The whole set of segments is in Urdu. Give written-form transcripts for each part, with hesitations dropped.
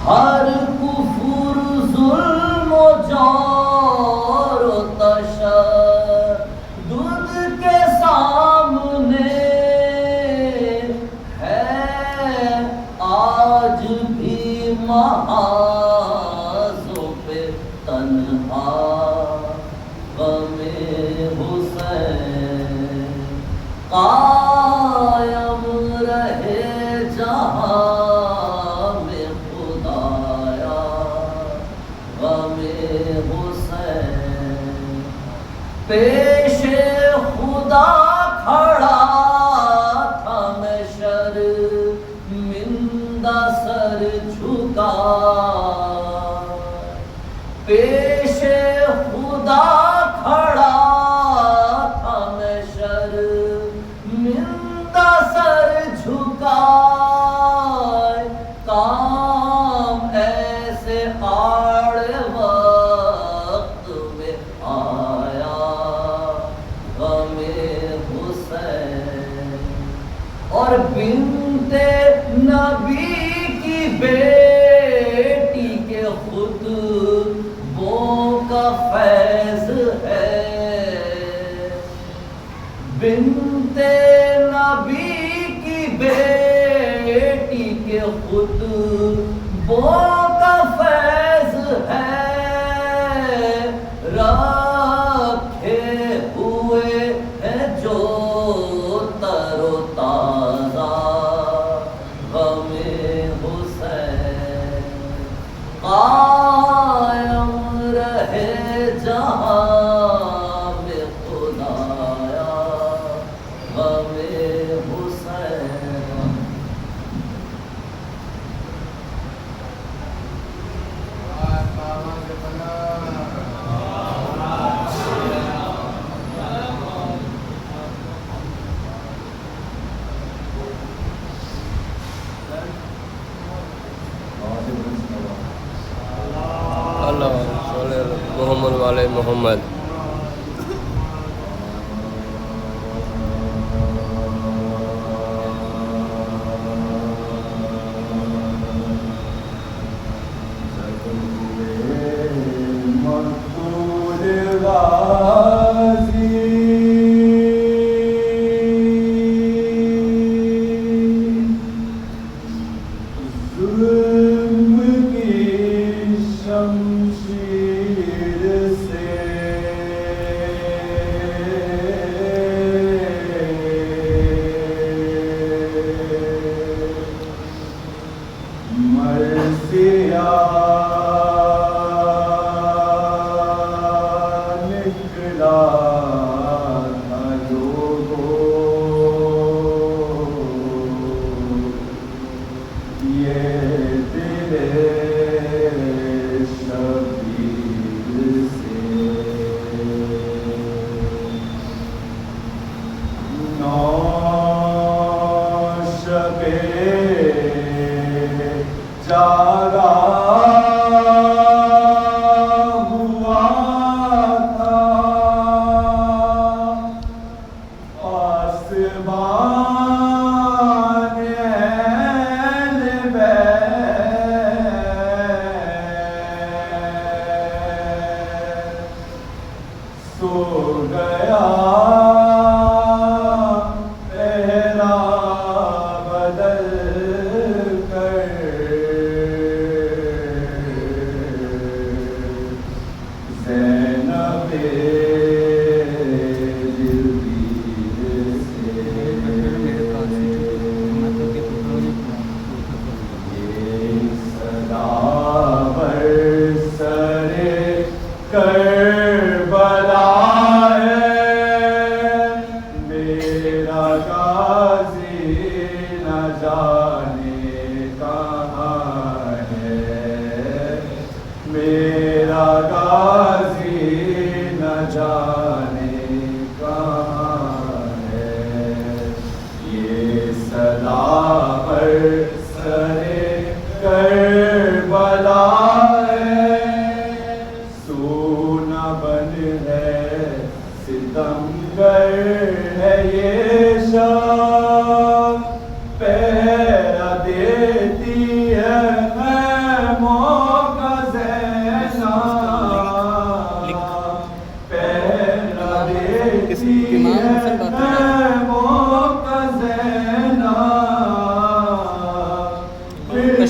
ہر کفر ظلم و جور و تشدد کے سامنے ہے آج بھی محاذوں پہ تنہا غم حسین قائم رہے جہاں میں خدایا غم حسین پیش خدا کھڑا تھا میں شرمندہ سر جھکا پیش خدا کھڑا تھا میں شرمندہ سر جھکا کام ایسے آڑ وقت میں آیا غم حسین اور بنت نبی کی بیٹی کے خطبوں کا فیض ہے بنت نبی کی بیٹی کے خطبوں کا فیض ہے رکھے ہوئے ہیں جو تر و تازہ غم حسین قائم رہے جہاں میں خدایا غم حسین اللہ محمد والے محمد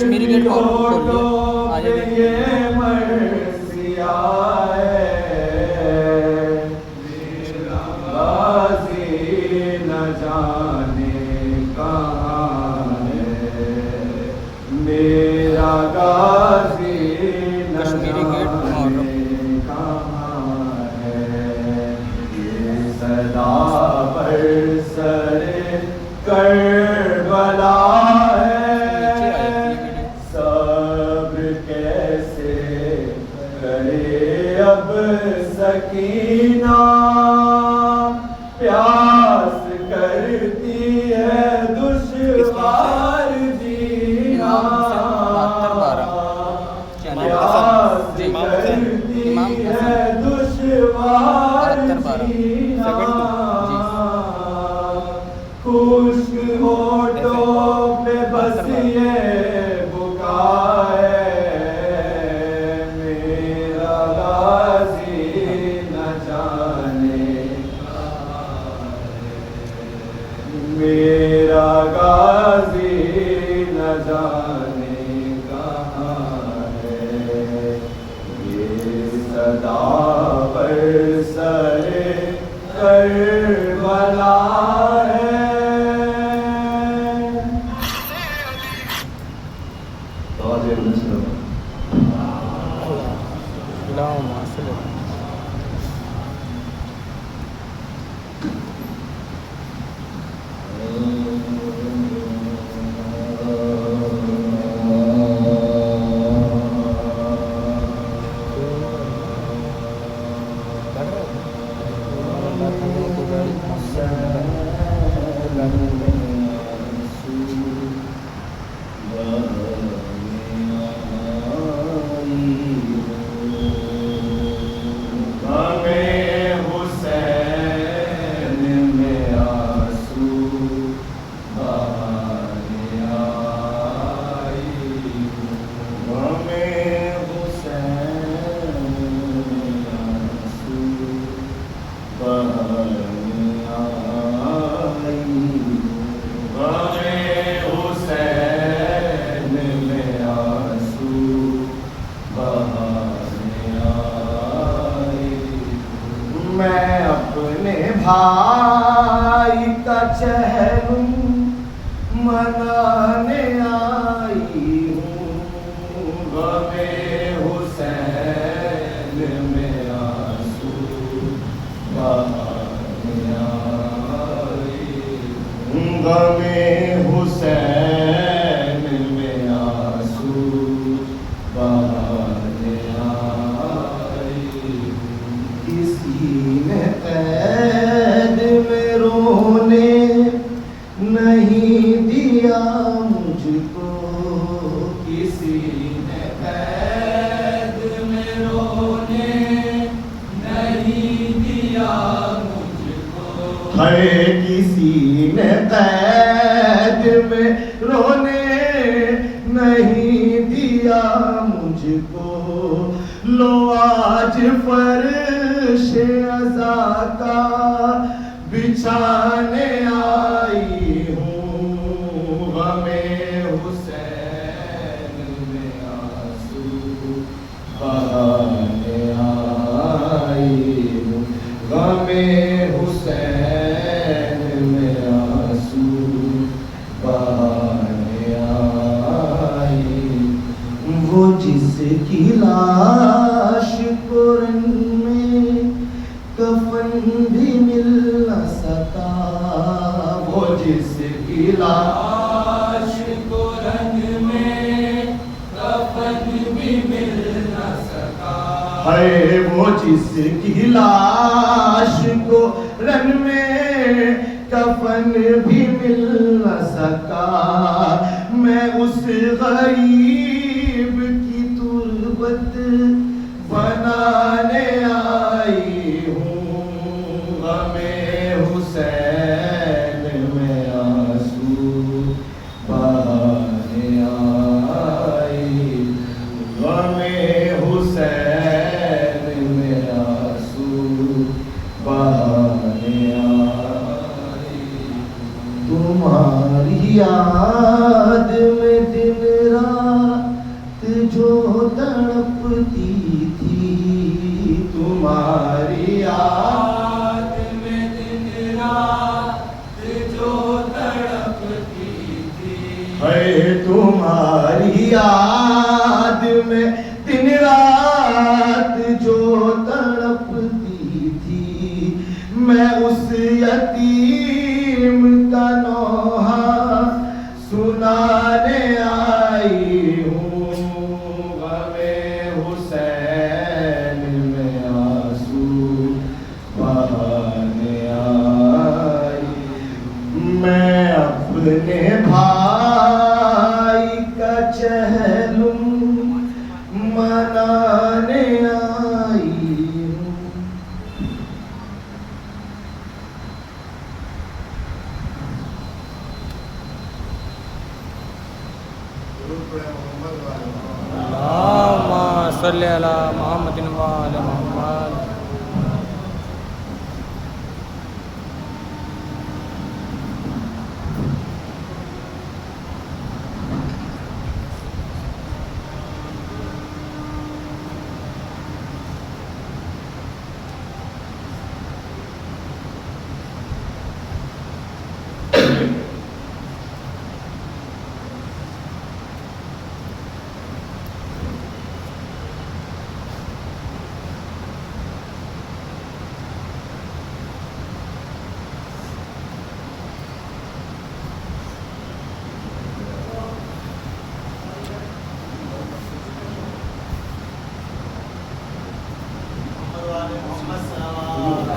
کشمیری گیٹ کھول لو آ جائے یہ مرثیہ غازی نہ جانے کہاں ہے میرا غازی نہ کشمیری گیٹ جانے کہاں ہے یہ صدا برسر کربلا ہے صبر کیسے کرے اب سکینہ پیاس کرتی ہے دشوار جینا پیاس کرتی ہے دشوار جینا خشک ہونٹوں پہ بس یہ بکا ہے میرا غازی نہ جانے میرا غازی نہ جانے کہاں ہے یہ صدا برسر کربلا ہے میں اپنے بھائی کا چہلم منانے آئی ہوں غم حسین میں آنسو بہانے آئی ہوں غم حسین میں آنسو بہانے آئی کسی نے قید میں رونے نہیں دیا مجھ کو کسی نے قید میں رونے نہیں دیا مجھ کو ہے کسی نے قید میں رونے نہیں دیا مجھ کو لو آج فرش عزا کا بچھانے آئی ہوں غم حسین میں آنسو بہانے آئی ہوں غم حسین میں آنسو بہانے آئی وہ جس کی لاش کو رنگ میں کفن بھی مل نہ سکا وہ جس کی لاش کو رنگ میں کفن بھی مل نہ سکا ہے وہ جس کی لاش کو رنگ میں کفن بھی مل نہ سکا میں اس غریب کی تربت بنانے آئی ہوں غم حسین میں آنسو بہانے آئی غم حسین میں آنسو بہانے آئی تمہاری یاد میں دن رات جو تڑپتی تھی تمہاری یاد میں دن رات جو تڑپتی تھی ہے تمہاری یاد میں دن رات جو تڑپتی تھی میں اس یتیم کا نوحہ سنانے آئی ہوں غم حسین میں آنسو بہانے آئی میں اپنے بھائی کا چہلم منانے آئی ہوں اللهم صل على محمد وعلى محمد.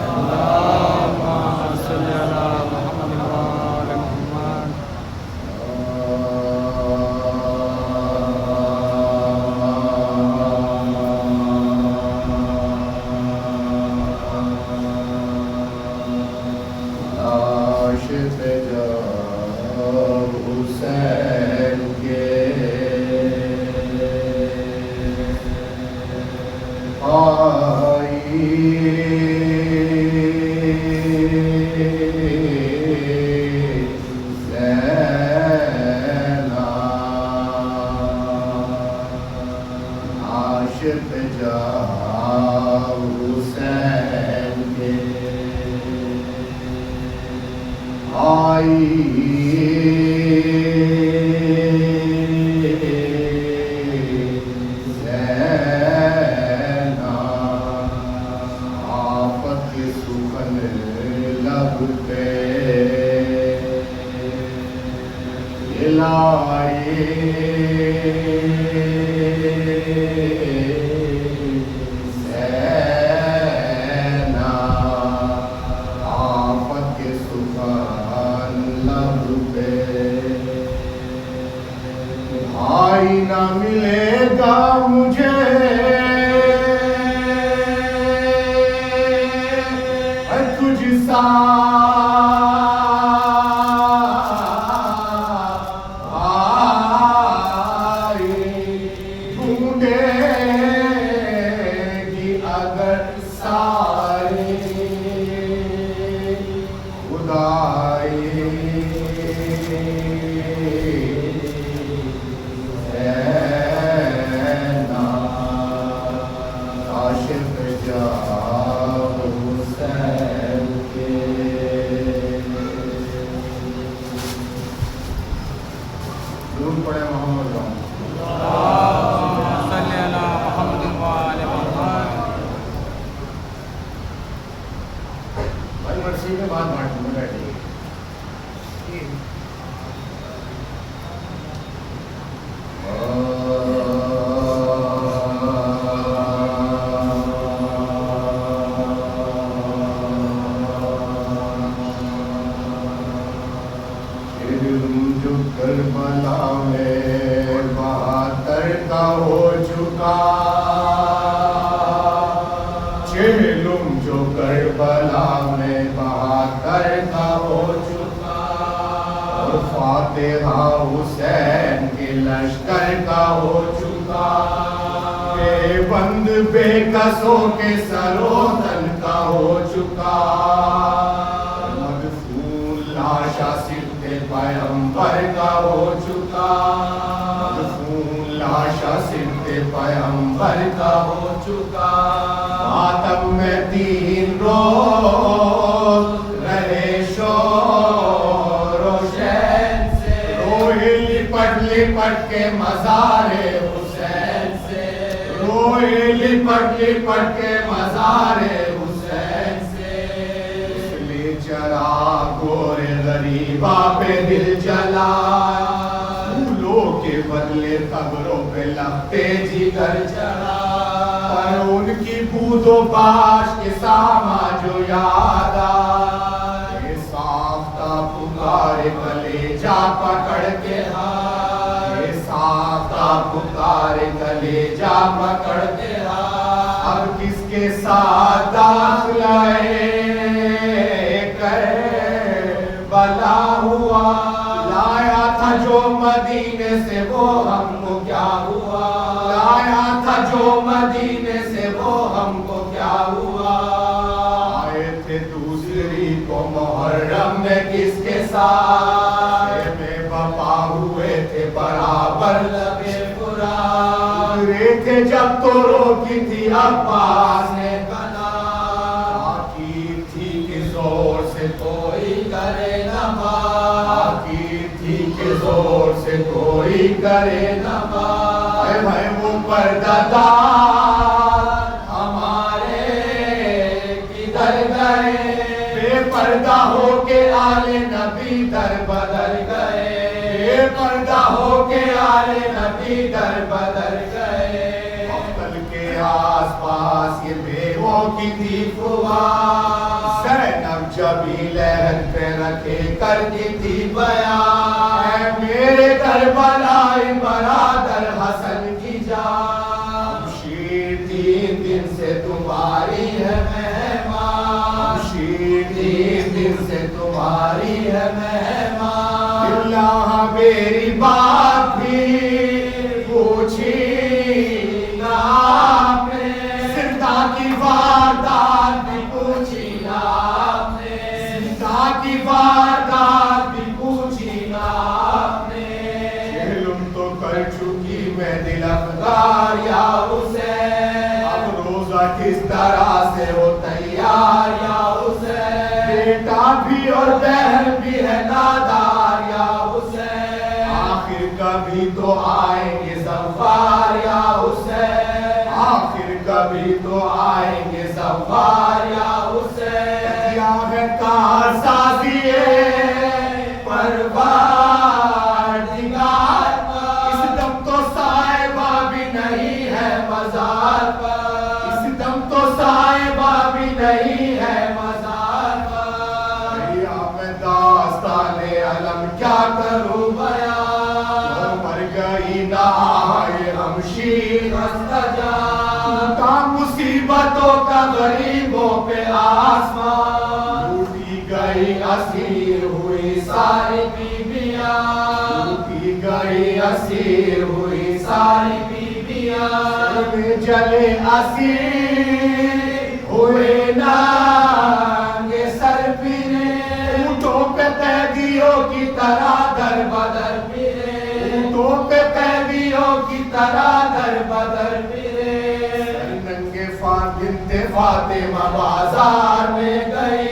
اللهم صل على محمد وعلى محمد. لاش پہ جاؤ حسین کے نہ ملے گا مجھے تجھ سا ڈھونڈے گی اگر ساری خدائی مرسی میں بات بانٹوں میں بیٹھے جو کربلا میں بہادر کا ہو چکا چہلم جو کربلا میں بہادر کا ہو چکا اور فاتحہ حسین کے لشکر کا ہو چکا بے بند بے کسوں کے سروتن کا ہو چکا مدفون لاشا صدق پیغمبر کا ہو چکا مدفون لاشا صرف پیغمبر کا ہو چکا ماتم میں 3 روز رہے شور و شین سے روئے لپٹ لپٹ کے مزار حسین سے روئے لپٹ لپٹ کے مزار حسین سے اس لیے چرا گورے غریبا پہ دل جلا پھولوں کے بدلے قبروں پہ لگتے جگر چڑھا پر ان کی بود و باش کے ساما جو یاد آئے ساختہ پکارے کلیجہ پکڑ کے ہائے ساختہ پکارے کلیجہ پکڑ کے ہائے اب کس کے ساتھ داخلہ کربلا ہوا لایا تھا جو مدینے سے وہ ہم کو کیا ہوا لایا تھا جو مدینے سے وہ ہم کو کیا ہوا آئے تھے دوسری کو محرم میں کس کے ساتھ میں بپا ہوئے تھے برابر لبے پورا گرے تھے جب تو روکی تھی عباس نے کنا تاکید تھی کہ زور سے کوئی کرے نہ بات تھی کہ زور سے کوئی کرے نہ بات ہے وہ پردہ دار ہمارے کدھر گئے بے پردہ ہو کے آل نبی در بدر گئے بے پردہ ہو کے آل نبی در بدر گئے مقتل کے آس پاس یہ بیووں کی تھی فوار زینب جبھی لہر پہ رکھے کرتی تھی بیان اے میرے کربلائی برادر حسن کی جان شیر 3 دن سے تمہاری ہے مہمان شیر 3 دن سے تمہاری ہے مہمان اللہ میری بات بھی پوچھی نہ آپ نے زندہ کی واردات بھی پوچھی نہ آپ نے زندہ کی واردات بھی پوچھی نہ آپ نے علم تو کر چکی میں دل افغار یا حسین اب روزہ کس طرح سے ہو تیار یا حسین بیٹا بھی اور بہن بھی ہے نادار یا حسین آخر کبھی تو آئیں گے زفار یا حسین آخر کبھی تو آئیں گے زفار یا حسین یا ہے کار سازیے پروردگار اس دم تو صاحبہ بھی نہیں ہے مزار پر اس دم تو صاحبہ بھی نہیں ہے مزار پر یا میں داستان علم کیا کروں بیان مر گئی نہ آئے ہمشیر استجاب کا مصیبتوں کا غریبوں پہ آسمان ٹوٹی گئی اسیر ہوئی ساری بیویاں ٹوٹی گئی اسیر ہوئی ساری بیویاں میں جلے اسیر ہوئے نانگے سر پھرے اونٹوں پہ قیدیوں کی طرح در بدر پھرے اونٹوں پہ قیدیوں کی طرح در بدر پھرے ننگے بنت فاطمہ بازار میں گئی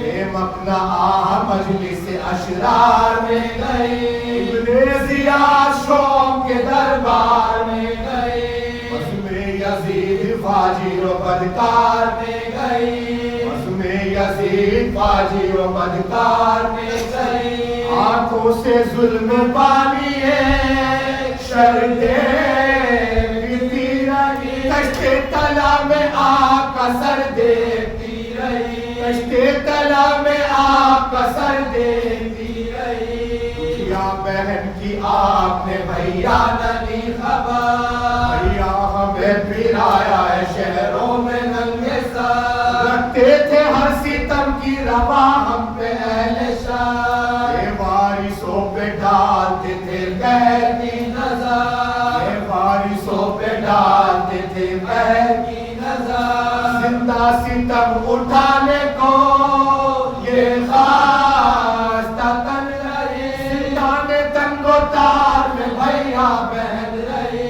بے مقنع آہ مجلس اشرار میں گئی ابن زیاد شوم کے دربار میں گئی عزم یزید فاجر و بدکار میں گئی عزم یزید فاجر و بدکار میں گئی آنکھوں سے ظلم پانی ہے شردے پیتی رہی کشتے تلا میں آگ کا سر دیتی رہی کشتے تلا میں آگ کا سر دیتی رہی کیا بہن کی آپ نے بھیا نہیں خبر بھیا ہمیں پھرایا ہے شہروں میں ننگے سر رکھتے تھے ہر ستم کی روا ہم پہ اہل شہر یہ وارثوں پہ ڈالتے تھے قہر کی نظر یہ وارثوں پہ ڈالتے تھے قہر کی نظر زندہ ستم اٹھانے کو یہ خاص تن رہے سلطان تنگ و تار میں بھیا بہن رہے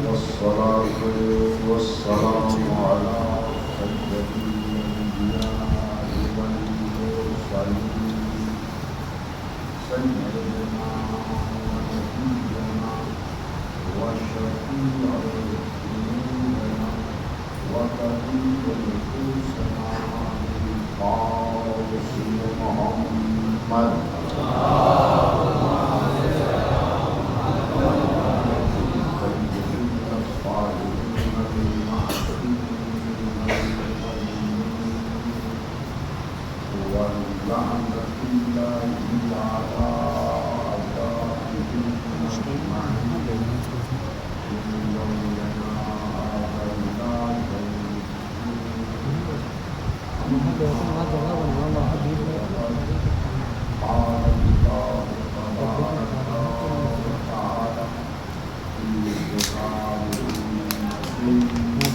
والصلاة والسلام على سيد الأنبياء والمرسلين سيدنا ونبينا وشفيع ذنوبنا وطبيب نفوسنا القاسم محمد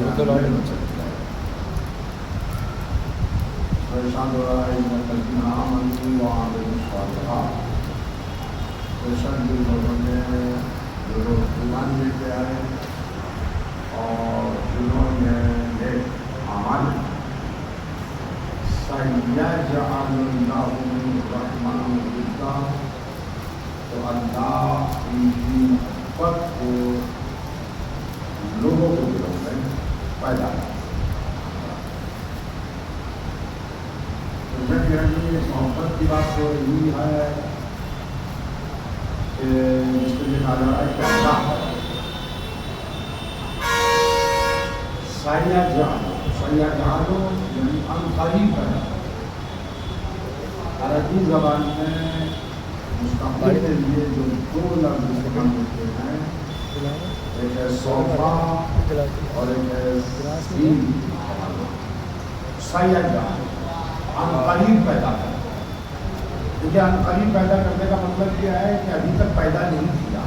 بالکل اور ارشاد ہو رہا ہے ان الذین آمنوا وعملوا الصالحات، بے شک جن لوگوں نے جو لوگ ایمان لے کے آئے اور جنہوں نے نیک اعمال سیجعل لهم الرحمن ودا، تو اللہ ان کی محبت کو لوگوں کے دلوں میں پیدا کرے۔ محبت کی بات ہو رہی ہے کہ اس کے لیے کہا جا رہا ہے کہ اللہ سیجعل یعنی ان قریب ہے۔ عربی زبان میں مستقبل کے لیے جو دو لفظ استعمال ہوتے ہیں، ایک ہے سوفا اور ایک ہے سین۔ سیجعل ان قریب پیدا کرنا۔ دیکھیے ان قریب پیدا کرنے کا مطلب یہ ہے کہ ابھی تک پیدا نہیں کیا،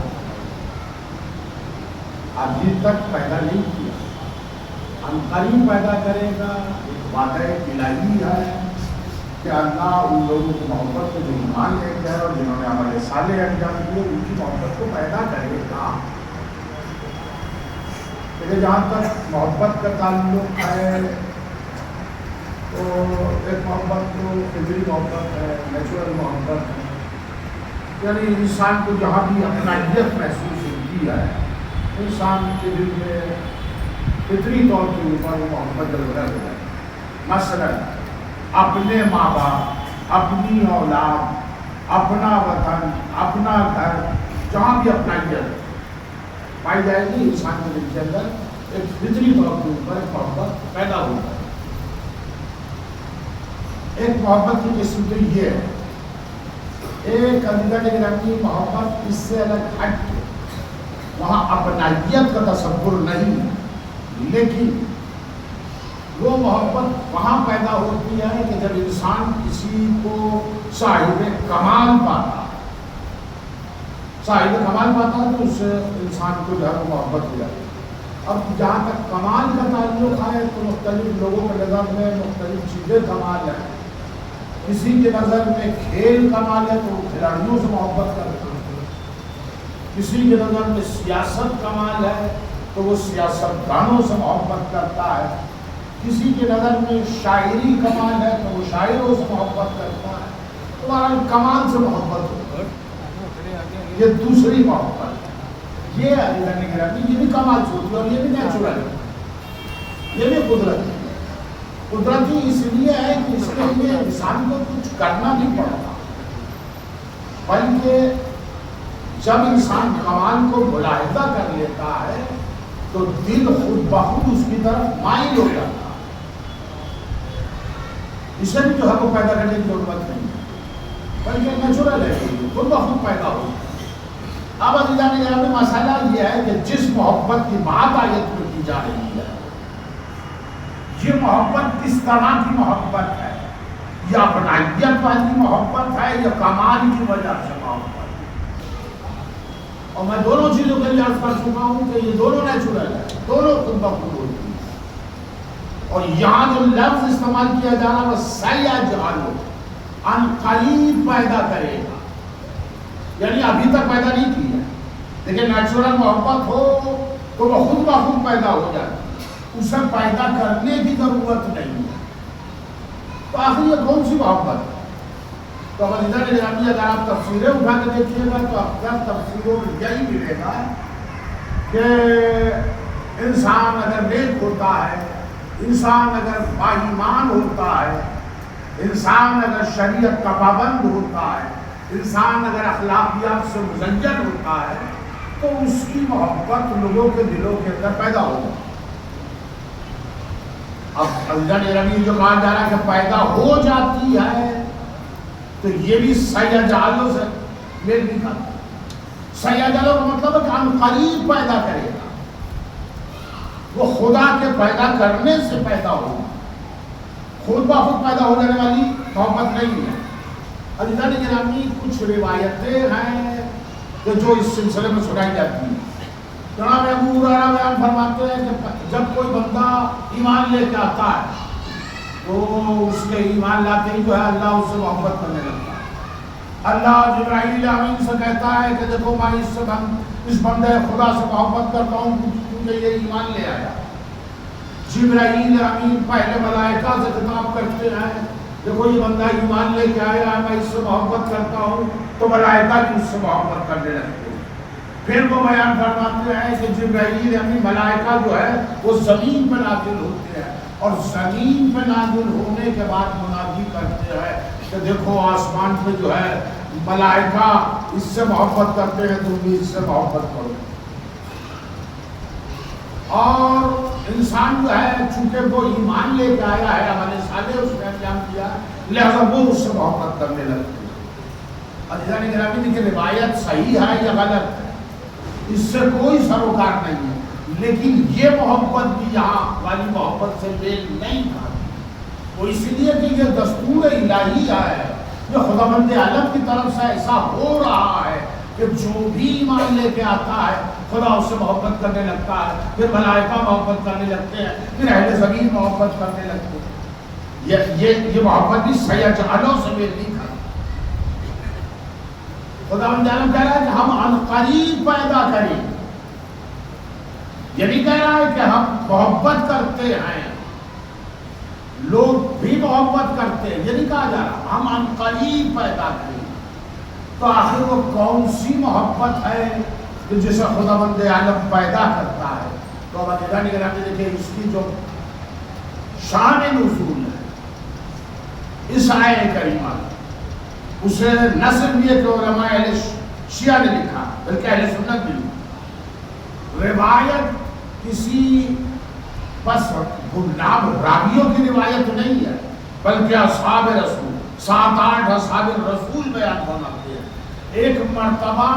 ابھی تک پیدا نہیں کیا، ان قریب پیدا کرے گا۔ ایک وعدہ الہی ہے کہ اللہ ان لوگوں کی محبت کو جو ایمان لے کے آئے اور جنہوں نے عمل صالح انجام دیے ان کی محبت کو پیدا کرے گا۔ لیکن جہاں تک محبت کا تعلق ہے تو ایک محبت تو فطری محبت ہے، نیچرل محبت ہے، یعنی انسان کو جہاں بھی اپنائیت محسوس ہوتی ہے انسان کے دل میں فطری طور کے اوپر وہ محبت جلوہ ہو جائے۔ مثلا اپنے ماں باپ، اپنی اولاد، اپنا وطن، اپنا گھر، جہاں بھی اپنائیت پائی جائے گی انسان کے دل کے اندر ایک فطری طور کے اوپر ایک محبت پیدا ہو جائے۔ ایک محبت کی قسم تو یہ ہے، ایک علیگڑھ گرامی محبت اس سے الگ ہٹ کے وہاں اپنائیت کا تصور نہیں، لیکن وہ محبت وہاں پیدا ہوتی ہے کہ جب انسان کسی کو صاحب کمال پاتا ہے تو اس انسان کو جو ہے وہ محبت ہو جاتی ہے۔ اب جہاں تک کمال کا تعلق ہے تو مختلف لوگوں کے نظر میں مختلف چیزیں کمال ہیں۔ کسی کے نظر میں کھیل کمال ہے تو کھلاڑیوں سے محبت کرتا ہے، کسی کے نظر میں سیاست کمال ہے تو وہ سیاست دانوں سے محبت کرتا ہے، کسی کے نظر میں شاعری کمال ہے تو وہ شاعروں سے محبت کرتا ہے۔ تمہارا کمال سے محبت ہوگا، یہ دوسری محبت ہے۔ یہ علیگڑھ گرامی یہ بھی کمال سے ہوتی ہے اور یہ بھی نیچرل ہے، یہ بھی قدرتی ہے۔ قدرتی اس لیے ہے کہ اس کے لیے انسان کو کچھ کرنا نہیں پڑتا، بلکہ جب انسان کمال کو ملاحظہ کر لیتا ہے تو دل خود بخود اس کی طرف مائل ہو جاتا ہے۔ اسے بھی جو ہے وہ پیدا کرنے کی ضرورت نہیں ہے، بلکہ نیچرل ہے، خود بخود پیدا ہو۔ اب عزیزان گرامی مسئلہ یہ ہے کہ جس محبت کی بات آیت میں کی جا رہی ہے یہ محبت کس طرح کی محبت ہے؟ یا اپنائیت والی محبت ہے یا کمال کی وجہ سے محبت؟ اور میں دونوں چیزوں کے لیے عرض کر چکا ہوں کہ یہ دونوں نیچرل ہے، دونوں خود بخود ہوتی ہیں۔ اور یہاں جو لفظ استعمال کیا جا رہا ہے وہ سیجعل ان قریب پیدا کرے گا، یعنی ابھی تک پیدا نہیں کی ہے، لیکن نیچرل محبت ہو تو وہ خود بخود پیدا ہو جاتی ہے، اسے پیدا کرنے کی ضرورت نہیں ہے۔ تو آخر یہ کون سی محبت ہے؟ تو عزیزان گرامی اگر آپ تفسیریں اٹھا کے دیکھیے گا تو اکثر تفسیروں میں یہی ملے گا کہ انسان اگر نیک ہوتا ہے، انسان اگر باایمان ہوتا ہے، انسان اگر شریعت کا پابند ہوتا ہے، انسان اگر اخلاقیات سے مزین ہوتا ہے تو اس کی محبت لوگوں کے دلوں کے اندر پیدا ہوگی۔ اب علیگڑھ گرامی جو کہا جا رہا ہے کہ پیدا ہو جاتی ہے تو یہ بھی سیجعل سے میل نہیں کھاتا۔ سیجعل کا مطلب ہے کہ ان قریب پیدا کرے گا، وہ خدا کے پیدا کرنے سے پیدا ہوگا، خود بخود پیدا ہو جانے والی محبت نہیں ہے۔ عزیزان گرامی کچھ روایتیں ہیں کہ جو اس سلسلے میں سنائی جاتی ہیں۔ جناب ابو ہریرہ بیان فرماتے ہیں کہ جب کوئی بندہ ایمان لے کے آتا ہے تو اس کے ایمان لاتے ہی جو ہے اللہ اس سے محبت کرنے لگتا ہے. اللہ جبرائیل امین سے کہتا ہے کہ دیکھو میں اس بندے خدا سے محبت کرتا ہوں کیونکہ یہ ایمان لے آیا. جبرائیل امین پہلے ملائکہ سے خطاب کرتے ہیں دیکھو یہ بندہ ایمان لے کے آیا ہے میں اس سے محبت کرتا ہوں تو ملائکہ بھی اس سے محبت کرنے لگتے ہیں. پھر وہ بیان فرماتے ہیں کہ جبرائیل امین ملائکہ جو ہے وہ زمین پہ نازل ہوتے ہیں اور زمین پہ نازل ہونے کے بعد منادی کرتے ہیں کہ دیکھو آسمان پہ جو ہے ملائکہ اس سے محبت کرتے ہیں تم بھی اس سے محبت کرو. اور انسان جو ہے چونکہ وہ ایمان لے کے آیا ہے عمل صالح اس نے انجام کیا لہذا وہ اس سے محبت کرنے لگتے ہیں. عزیزان گرامی کی روایت صحیح ہے یا غلط ہے اس سے کوئی سروکار نہیں ہے لیکن یہ محبت بھی یہاں والی محبت سے میل نہیں کھاتی. وہ اس لیے کہ یہ دستور الہی ہے یہ خداوند عالم کی طرف سے ایسا ہو رہا ہے کہ جو بھی ایمان لے کے آتا ہے خدا اس سے محبت کرنے لگتا ہے. پھر ملائکہ محبت کرنے لگتے ہیں پھر اہل زمین محبت کرنے لگتے ہیں. یہ محبت بھی سیجعلوں سے میل نہیں کھاتی. خداوند عالم کہہ رہا ہے کہ ہم عنقریب پیدا کریں. یہ نہیں کہہ رہا ہے کہ ہم محبت کرتے ہیں لوگ بھی محبت کرتے ہیں یہ نہیں کہا جا رہا ہم عنقریب پیدا کریں. تو آخر وہ کون سی محبت ہے کہ جسے خداوند عالم پیدا کرتا ہے. تو اب عزیزان گرامی دیکھیں اس کی جو شان نزول ہے اس آیے کریمہ اسے نہ صرف یہ کہ علماء اہل شیعہ نے لکھا بلکہ اہل سنت بھی لکھا. روایت کسی بس گمنام راویوں کی روایت نہیں ہے بلکہ اصحاب رسول 7-8 اصحاب رسول بیان فرماتے ہیں. ایک مرتبہ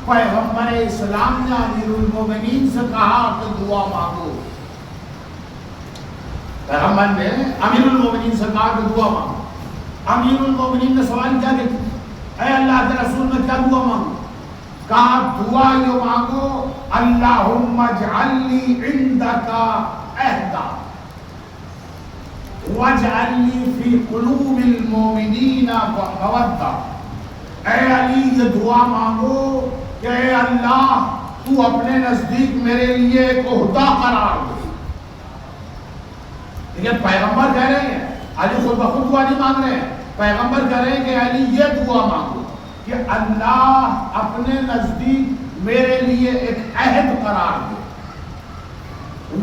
پیغمبر اسلام نے امیر المومنین سے کہا کہ دعا مانگو. پیغمبر نے امیر المومنین سے کہا کہ دعا مانگو. امیر المومنین نے سوال کیا کہ اے اللہ کے رسول میں کیا دعا مانگو. کہا دعا یہ مانگو اللہم اجعل لی عندک عہدا واجعل لی فی قلوب المؤمنین مودہ. اے علی یہ دعا مانگو کہ اے اللہ تو اپنے نزدیک میرے لیے ایک عہدہ قرار دے. لیکن پیغمبر کہہ رہے ہیں علی خود بخود دعا نہیں مانگ رہے ہیں. پیغمبر کہہ رہے ہیں کہ علی یہ دعا مانگو کہ اللہ اپنے نزدیک میرے لیے ایک عہد قرار دے.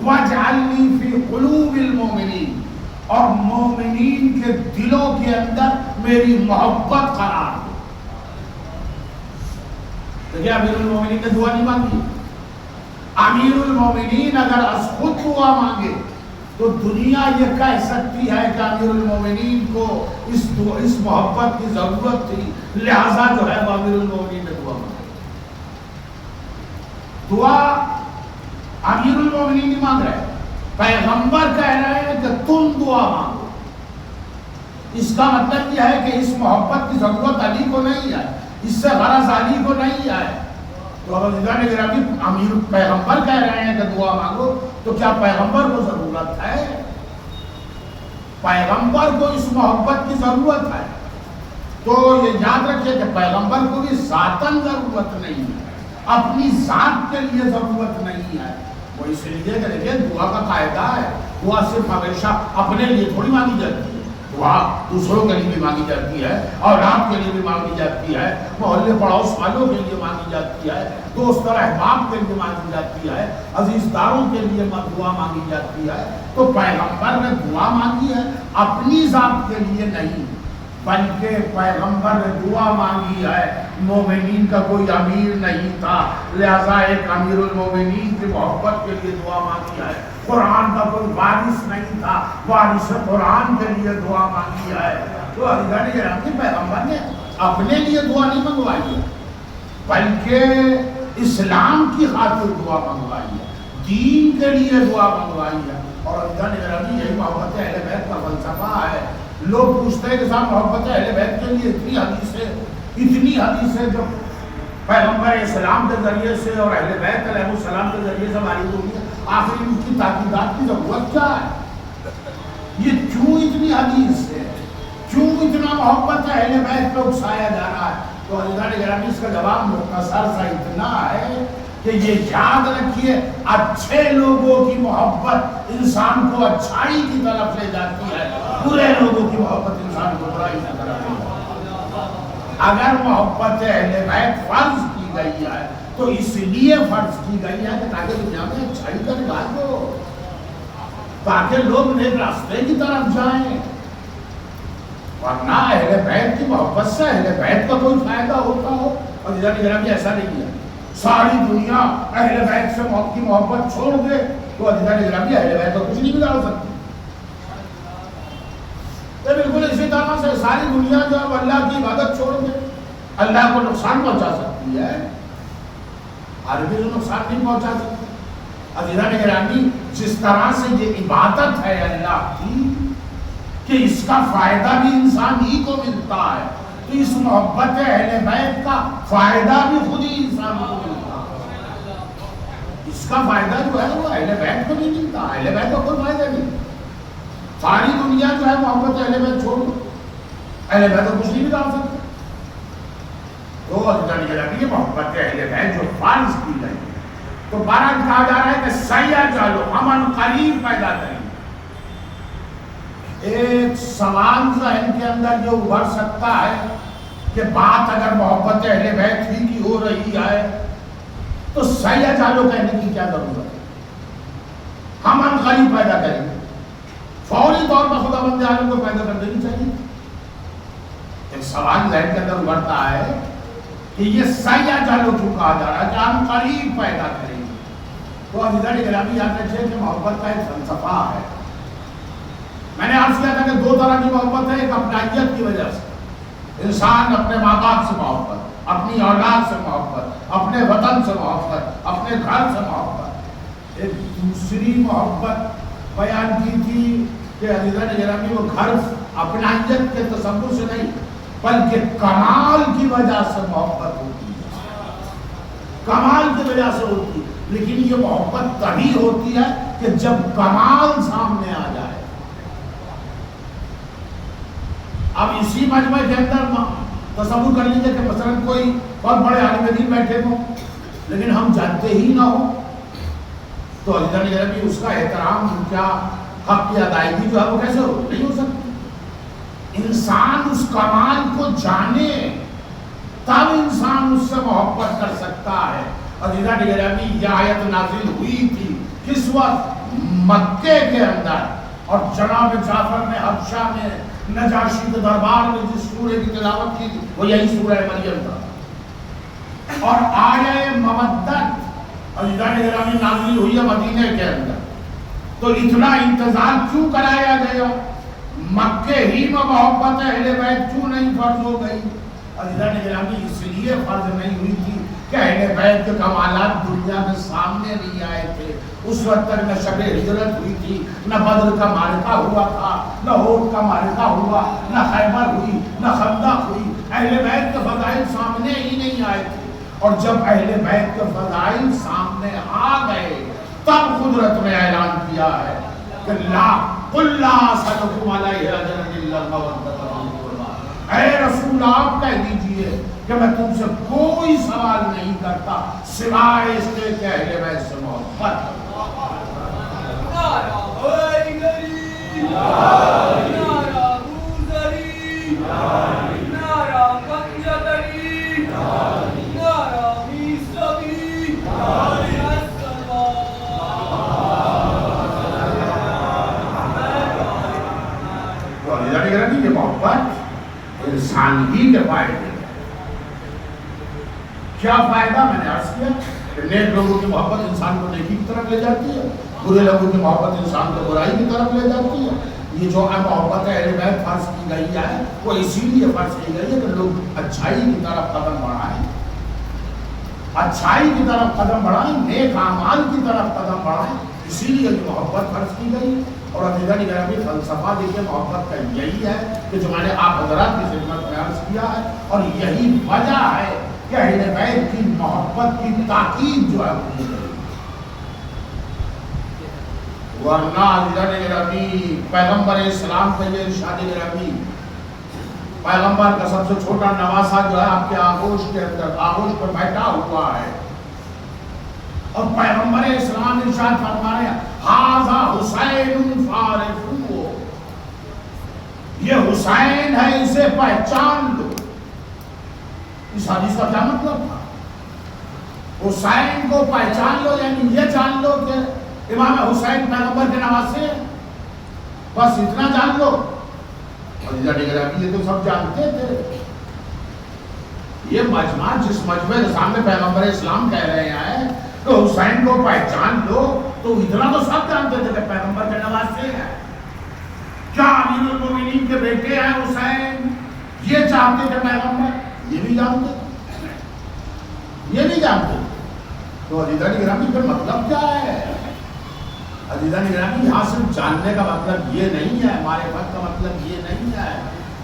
وَاجْعَلْنِي فِي قُلُوبِ الْمُؤْمِنِينَ اور مومنین کے دلوں کے اندر میری محبت قرار دے. دیکھیں امیر المومنین نے دعا نہیں مانگی. امیر المومنین اگر از خود دعا مانگے تو دنیا یہ کہہ سکتی ہے کہ امیر المومنین کو اس محبت کی ضرورت تھی لہذا جو ہے وہ امیر المومنین نے دعا مانگی. دعا امیر المومنین نہیں مانگ رہے پیغمبر کہہ رہے ہیں کہ تم دعا مانگو. اس کا مطلب یہ ہے کہ اس محبت کی ضرورت علی کو نہیں ہے اس سے غرض علی کو نہیں ہے. تو اب عزیزان گرامی امیر پیغمبر کہہ رہے ہیں کہ دعا مانگو تو کیا پیغمبر کو ضرورت ہے؟ پیغمبر کو اس محبت کی ضرورت ہے. تو یہ یاد رکھیے کہ پیغمبر کو بھی ذاتاً ضرورت نہیں ہے اپنی ذات کے لیے ضرورت نہیں ہے. وہ اس لیے کہ دیکھیں دعا کا قاعدہ ہے دعا صرف ہمیشہ اپنے لیے تھوڑی مانگی جاتی ہے. دعا دوسروں کے لیے بھی مانگی جاتی ہے اولاد کے لیے بھی مانگی جاتی ہے محلے پڑوس والوں کے لیے مانگی جاتی ہے دوست اور احباب کے لیے مانگی جاتی ہے عزیز داروں کے لیے دعا مانگی جاتی ہے. تو پیغمبر نے دعا مانگی ہے اپنی ذات کے لیے نہیں بلکہ پیغمبر نے دعا مانگی ہے. مومنین کا کوئی امیر نہیں تھا لہذا ایک امیر المومنین کی محبت کے لیے دعا مانگی ہے. قرآن کا کوئی وارث نہیں تھا وارث قرآن کے لیے دعا مانگی ہے. تو پیغمبر نے اپنے لیے دعا نہیں منگوائی ہے بلکہ اسلام کی خاطر دعا منگوائی ہے دین کے لیے دعا منگوائی ہے. اور یہی محبت اہل بیت کا فلسفہ ہے. لوگ پوچھتے ہیں کہ صاحب محبت اہل بیت کے لیے اتنی حدیثیں جو پیغمبر اسلام کے ذریعے سے اور اہل بیت علیہ السلام کے ذریعے سے ہماری دنیا، آخر ان کی تاکیدات کی ضرورت کیا ہے؟ یہ کیوں اتنی حدیث ہے، کیوں اتنا محبت ہے اہل بیت پہ اکسایا جا رہا ہے؟ تو عزیزان گرامی اس کا جواب مختصر سا اتنا ہے کہ یہ یاد رکھیے اچھے لوگوں کی محبت انسان کو اچھائی کی طرف لے جاتی ہے، برے لوگوں کی محبت انسان کو برائی کی طرف لے جاتی ہے۔ اگر محبت اہل بیت فرض کی گئی ہے تو اس لیے فرض کی گئی ہے کہ تاکہ دنیا میں اچھائی کا رواج ہو، تاکہ لوگ نیک راستے کی طرف جائیں، ورنہ اہل بیت کی محبت سے اہل بیت کا کوئی فائدہ ہوتا ہو؟ اور عزیزان گرامی ایسا نہیں ہے، ساری دنیا اہل بیت سے کی محبت چھوڑ دے تو عزیزان گرامی اہل بیت کو کچھ نہیں بگاڑ سکتی۔ بالکل اسی طرح سے ساری دنیا جو اب اللہ کی عبادت چھوڑ دے اللہ کو نقصان پہنچا سکتی ہے، عربی کو نقصان نہیں پہنچا سکتی۔ عزیزان گرامی جس طرح سے یہ عبادت ہے اللہ کی کہ اس کا فائدہ بھی انسان ہی کو ملتا ہے، تو اس محبت اہل بیت کا فائدہ بھی خود ہی انسان کو ملتا ہے۔ اس کا فائدہ جو ہے وہ اہل بیت کو نہیں ملتا، اہل بیت کو کوئی فائدہ نہیں۔ ساری دنیا جو ہے محبت اہل بیت چھوڑ دو، اہل بیت کو کچھ نہیں بگاڑ سکتے۔ تو عزیزان گرامی یہ محبت اہل بیت جو فرض کی گئی تو بہرحال کہا جا رہا ہے کہ سیاح چالو امن قریب پیدا کریں۔ ایک سوال ذہن کے اندر جو ابھر سکتا ہے کہ بات اگر محبت اہل بیت ہی کی ہو رہی ہے تو سیاح چالو کہنے کی کیا ضرورت ہے؟ ہم قریب پیدا کریں گے، فوری طور پر خدا بند عالم کو پیدا کر دینی چاہیے۔ ایک سوال ذہن کے اندر ابھرتا ہے کہ یہ سیاح چالو کیوں کہا جا رہا ہے کہ ہم قریب پیدا کریں گے؟ تو عزیزان گرامی یاد رکھیے کہ محبت کا ایک فلسفہ ہے۔ میں نے عرض کیا تھا کہ دو طرح کی محبت ہے، ایک اپنائیت کی وجہ سے، انسان اپنے ماں باپ سے محبت، اپنی اولاد سے محبت، اپنے وطن سے محبت، اپنے گھر سے محبت۔ ایک دوسری محبت بیان کی تھی کہ عزیزان گرامی وہ گھر اپنائیت کے تصور سے نہیں بلکہ کمال کی وجہ سے محبت ہوتی ہے، کمال کی وجہ سے ہوتی ہے۔ لیکن یہ محبت تبھی ہوتی ہے کہ جب کمال سامنے آ جائے۔ اب اسی مجمع کے اندر تصور کر لیجیے کہ مثلا کوئی بہت بڑے عالم دین بیٹھے ہوں لیکن ہم جانتے ہی نہ ہوں، تو عزیزان گرامی اس کا احترام، ان کا حق کی ادائیگی جو ہے وہ کیسے ہو؟ نہیں ہو سکتی۔ انسان اس کمال کو جانے تب انسان اس سے محبت کر سکتا ہے۔ عزیزان گرامی یہ آیت نازل ہوئی تھی کس وقت؟ مکے کے اندر، اور جناب جعفر نے حبشہ میں نجاشی کے دربار میں جس سورہ کی تلاوت کی تھی وہ یہی سورہ مریم تھا، اور آیہ مودت عزیزان گرامی نازل ہوئی ہے مدینے کے اندر۔ تو اتنا انتظار کیوں کرایا گیا؟ مکے ہی میں محبت اہل بیت کیوں نہیں فرض ہو گئی؟ عزیزان گرامی اس لیے فرض نہیں ہوئی تھی کہ اہل بیت کے کمالات دنیا میں سامنے نہیں آئے تھے۔ اس وقت تک نہ شب ہجرت ہوئی تھی، نہ بدر کا معرکہ ہوا تھا، نہ احد کا معرکہ ہوا، نہ خیبر ہوئی، نہ خندق ہوئی۔ اہل بیت کے فضائل سامنے ہی نہیں آئے تھے، اور جب اہل بیت کے فضائل سامنے آ گئے تب قدرت نے اعلان کیا ہے کہ لا قل لا اسألکم علیہ اجرا الا المودۃ فی القربى۔ اے رسول آپ کہہ دیجئے کہ میں تم سے کوئی سوال نہیں کرتا سوائے اس کے کہ اہل بیت سے محبت۔ یہ محبت انسان ہی کے فائدے ہے۔ کیا فائدہ؟ میں نے عرض کیا کہ نیک لوگوں کی محبت انسان کو نیکی کی طرف لے جاتی ہے، برے لوگوں کی محبت انسان کو برائی کی طرف لے جاتی ہے۔ یہ جو محبت اہل بیت فرض کی گئی ہے وہ اسی لیے فرض کی گئی ہے کہ لوگ اچھائی کی طرف قدم بڑھائیں، اچھائی کی طرف قدم بڑھائیں، نیک اعمال کی طرف قدم بڑھائیں، اسی لیے یہ محبت فرض کی گئی۔ اور عزیزان گرامی فلسفہ دیکھیے محبت کا یہی ہے کہ جو میں نے آپ حضرات کی خدمت میں عرض کیا ہے، اور یہی وجہ ہے کہ اہل بیت کی محبت کی تاکید جو ہے ورنہ علی ربی پیغمبر اسلام کا یہ ارشاد گرامی، پیغمبر کا سب سے چھوٹا نواسا جو ہے آپ کے آغوش کے اندر آغوش پر بیٹھا ہوا ہے، اور پیغمبر اسلام ارشاد فرما رہے ہیں ھذا حسین فارفو، یہ حسین ہے اسے پہچان لو۔ اس حدیث کا کیا مطلب تھا؟ حسین کو پہچان لو یعنی یہ جان لو کہ امام حسین پیغمبر کے نواسے ہیں، بس اتنا جان لو۔ اور یہ تو سب جانتے تھے، یہ مجمع جس مجمع کے سامنے پیغمبر اسلام کہہ رہے ہیں کہ حسین کو پہچان لو، تو اتنا تو سب جانتے تھے کہ پیغمبر کے نواسے ہیں۔ کیا امیر المومنین کے بیٹے ہیں حسین، یہ چاہتے تھے پیغمبر، یہ بھی جانتے تھے، یہ بھی جانتے تھے۔ تو عزیزان گرامی پھر مطلب کیا ہے؟ عزیزان گرامی یہاں صرف جاننے کا مطلب یہ نہیں ہے، معرفت کا مطلب یہ نہیں ہے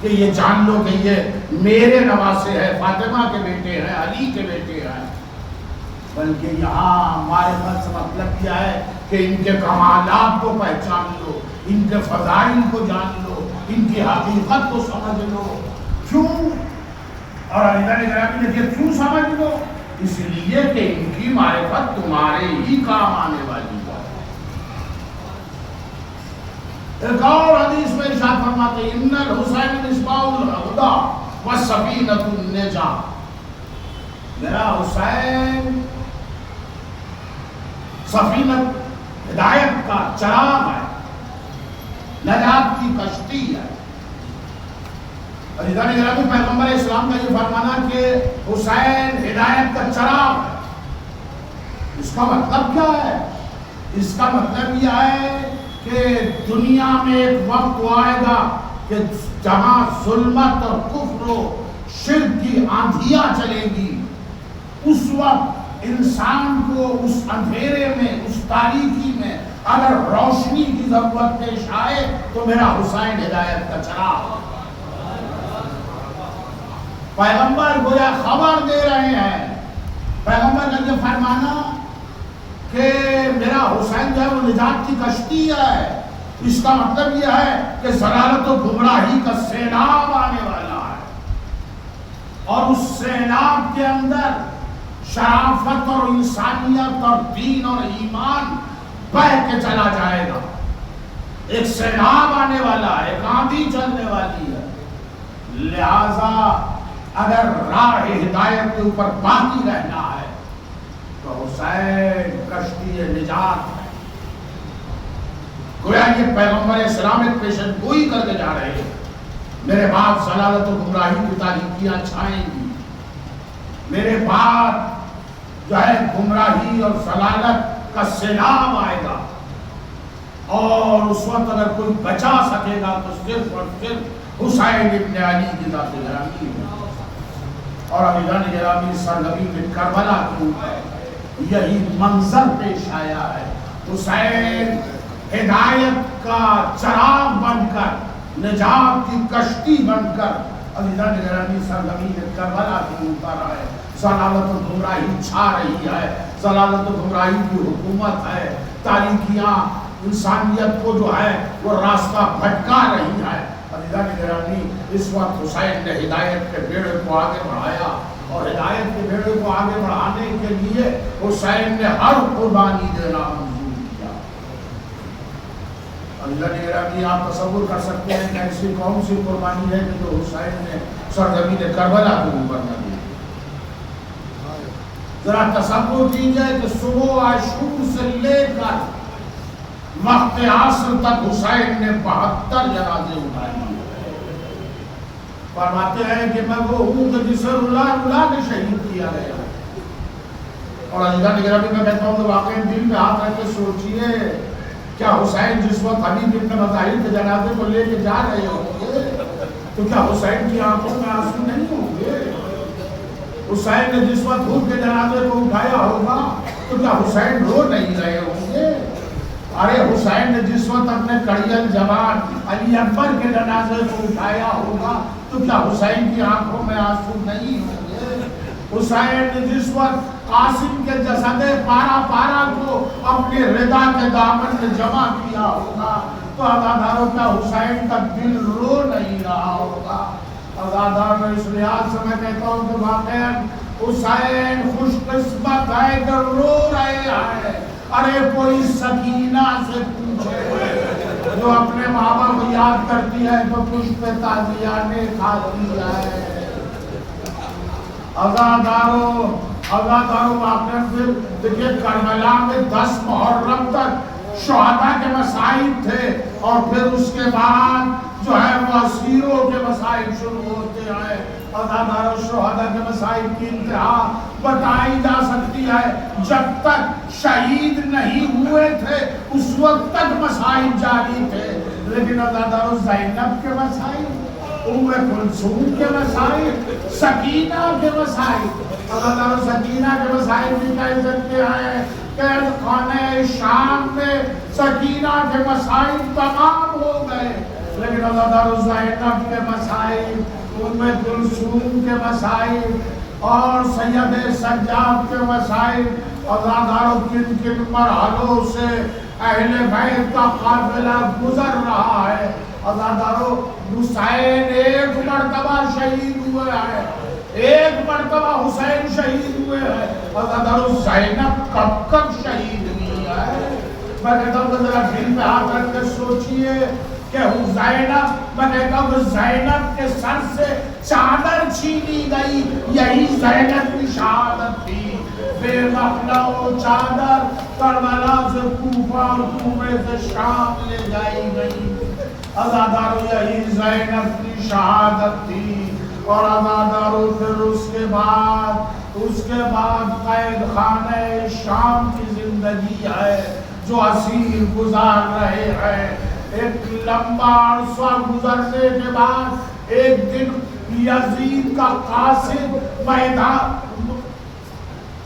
کہ یہ جان لو کہ یہ میرے نواسے ہیں، فاطمہ کے بیٹے ہیں، علی کے بیٹے ہیں، بلکہ یہاں معرفت سے مطلب کیا ہے کہ ان کے کمالات کو پہچان لو، ان کے فضائل کو جان لو، ان کی حقیقت کو سمجھ لو۔ کیوں؟ اور عزیزان گرامی نے کیوں سمجھ لو؟ اس لیے کہ ان کی معرفت تمہارے ہی کام آنے والی ہے۔ ایک اور حدیث میں ارشاد فرماتے ہیں ان الحسین مصباح الہدی وسفینۃ النجاۃ، میرا حسین سفینۃ ہدایت کا چراغ ہے، نجات کی کشتی ہے۔ عزیزان گرامی پیغمبر اسلام کا یہ فرمانا کہ حسین ہدایت کا چراغ ہے، اس کا مطلب کیا ہے؟ اس کا مطلب یہ ہے کہ دنیا میں ایک وقت آئے گا کہ جہاں ظلمت اور کفر و شرک کی آندھیاں چلے گی، اس وقت انسان کو اس اندھیرے میں، اس تاریکی میں اگر روشنی کی ضرورت پیش آئے تو میرا حسین ہدایت کا چراغ۔ پیغمبر گویا خبر دے رہے ہیں، پیغمبر کا یہ فرمانا کہ میرا حسین جو ہے وہ نجات کی کشتی ہے، اس کا مطلب یہ ہے کہ ضلالت و گمراہی کا سیلاب آنے والا ہے، اور اس سیلاب کے اندر شرافت اور انسانیت اور دین اور ایمان بہہ کے چلا جائے گا۔ ایک سیلاب آنے والا ہے، ایک آندھی چلنے والی ہے، لہذا اگر راہ ہدایت کے اوپر باقی رہنا ہے تو حسین کشتی نجات ہے۔ گویا یہ پیغمبر اسلام ایک پیشن گوئی کر کے جا رہے ہیں، میرے بعد ضلالت و گمراہی کی تاریکیاں چھائیں گی، میرے بعد جو ہے گمراہی اور ضلالت کا سیلاب آئے گا، اور اس وقت اگر کوئی بچا سکے گا تو صرف اور صرف حسین ابن علی کی ذات گرامی ہے۔ اور عزیزان گرامی سرزمین کربلا کے اوپر یہی منظر پیش آیا ہے، حسین ہدایت کا چراغ بن کر، نجات کی کشتی بن کر عزیزان گرامی سرزمین کربلا کے اوپر آئے۔ ضلالت و گمراہی چھا رہی ہے، ضلالت و گمراہی کی حکومت ہے، تاریکیاں انسانیت کو جو ہے وہ راستہ بھٹکا رہی ہے۔ عزیزان گرامی اس وقت حسین نے ہدایت کے بیڑے کو آگے بڑھایا، اور ہدایت کے بیڑے کو آگے بڑھانے کے لیے حسین نے ہر قربانی دینا منظور کیا۔ عزیزان گرامی آپ تصور کر سکتے ہیں کہ ایسی کون سی قربانی ہے کہ جو حسین نے سرزمین کربلا کے اوپر نہ دی۔ ذرا تصور کیجئے کہ صبح عاشور سے لے کر وقت عصر تک حسین نے 72 جنازے اٹھائے۔ فرماتے ہیں کہ میں وہ ہوں کہ جسے رلا کے شہید کیا گیا۔ اور عزیزان گرامی میں کہتا ہوں کہ واقعی دل میں ہاتھ رکھ کے سوچئے، کیا حسین جس وقت حبیب ابن مظاہر کے جنازے کو لے کے جا رہے ہوں گے تو کیا حسین کی آنکھوں میں آنسو نہیں ہوں گے؟ حسین نے جس وقت حور کے جنازے کو اٹھایا ہوگا تو کیا حسین رو نہیں رہے ہوں گے؟ ارے حسین نے جس وقت اپنے کڑیل جوان علی اکبر کے جنازے کو اٹھایا ہوگا تو کیا حسین کی آنکھوں میں آنسو نہیں ہوں گے؟ حسین جس وقت قاسم کے جسد پارا پارا کو اپنے رضا کے دامن میں جمع کیا ہوگا تو عزاداروں کا حسین کا دل رو نہیں رہا ہوگا. عزاداروں اس لحاظ سے میں کہتا ہوں کہ واقعاً حسین خوش قسمت ہے کہ رو رہے ہیں. ارے کوئی سکینہ سے پوچھے جو اپنے ماں باپ کو یاد کرتی ہے تو پشت تازیانے کھاتی ہے. عزاداروں واقعاً پھر دیکھیے کربلا میں 10 محرم تک شہداء کے مصائب تھے اور پھر اس کے بعد جو ہے وہ اسیروں کے مصائب شروع ہوتے ہیں. عزاداروں شہداء کے مصائب کی انتہا بتائی جا سکتی ہے. جب تک شہید نہیں ہوئے تھے اس وقت تک مصائب جاری تھے. لیکن عزاداروں زینب کے مصائب، ام کلثوم کے مسائل، سکینہ کے مسائل، عزاداروں سکینہ کے مسائل بھی کہہ سکتے ہیں. قید خانہ شام میں سکینہ کے مسائل تمام ہو گئے. لیکن عزاداروں زینب کے مسائل، ام کلثوم کے مسائل اور سید سجاد کے مسائل، عزاداروں کن کن مرحلوں سے اہل بیت کا قافلہ گزر رہا ہے. عزاداروں حسین ایک مرتبہ شہید ہوئے ہیں، ایک مرتبہ حسین شہید ہوئے ہیں. عزاداروں زینب کب شہید ہوئی ہے؟ میں کہتا ہوں کہ ذرا دل پہ ہاتھ رکھ کے سوچئے کہ زینب، میں کہتا ہوں کہ زینب کے سر سے چادر چھینی گئی، یہی زینب کی شہادت تھی. بے مخلع چادر کربلا سے کوفہ اور کوفے سے شام لے جائی گئی. عزاداروں یہی زینب کی شہادت تھی. اور عزاداروں پھر اس کے بعد قید خانہ شام کی زندگی ہے جو اسیر گزار رہے ہیں. ایک لمبا عرصہ گزرنے کے بعد ایک دن یزید کا قاصد میدان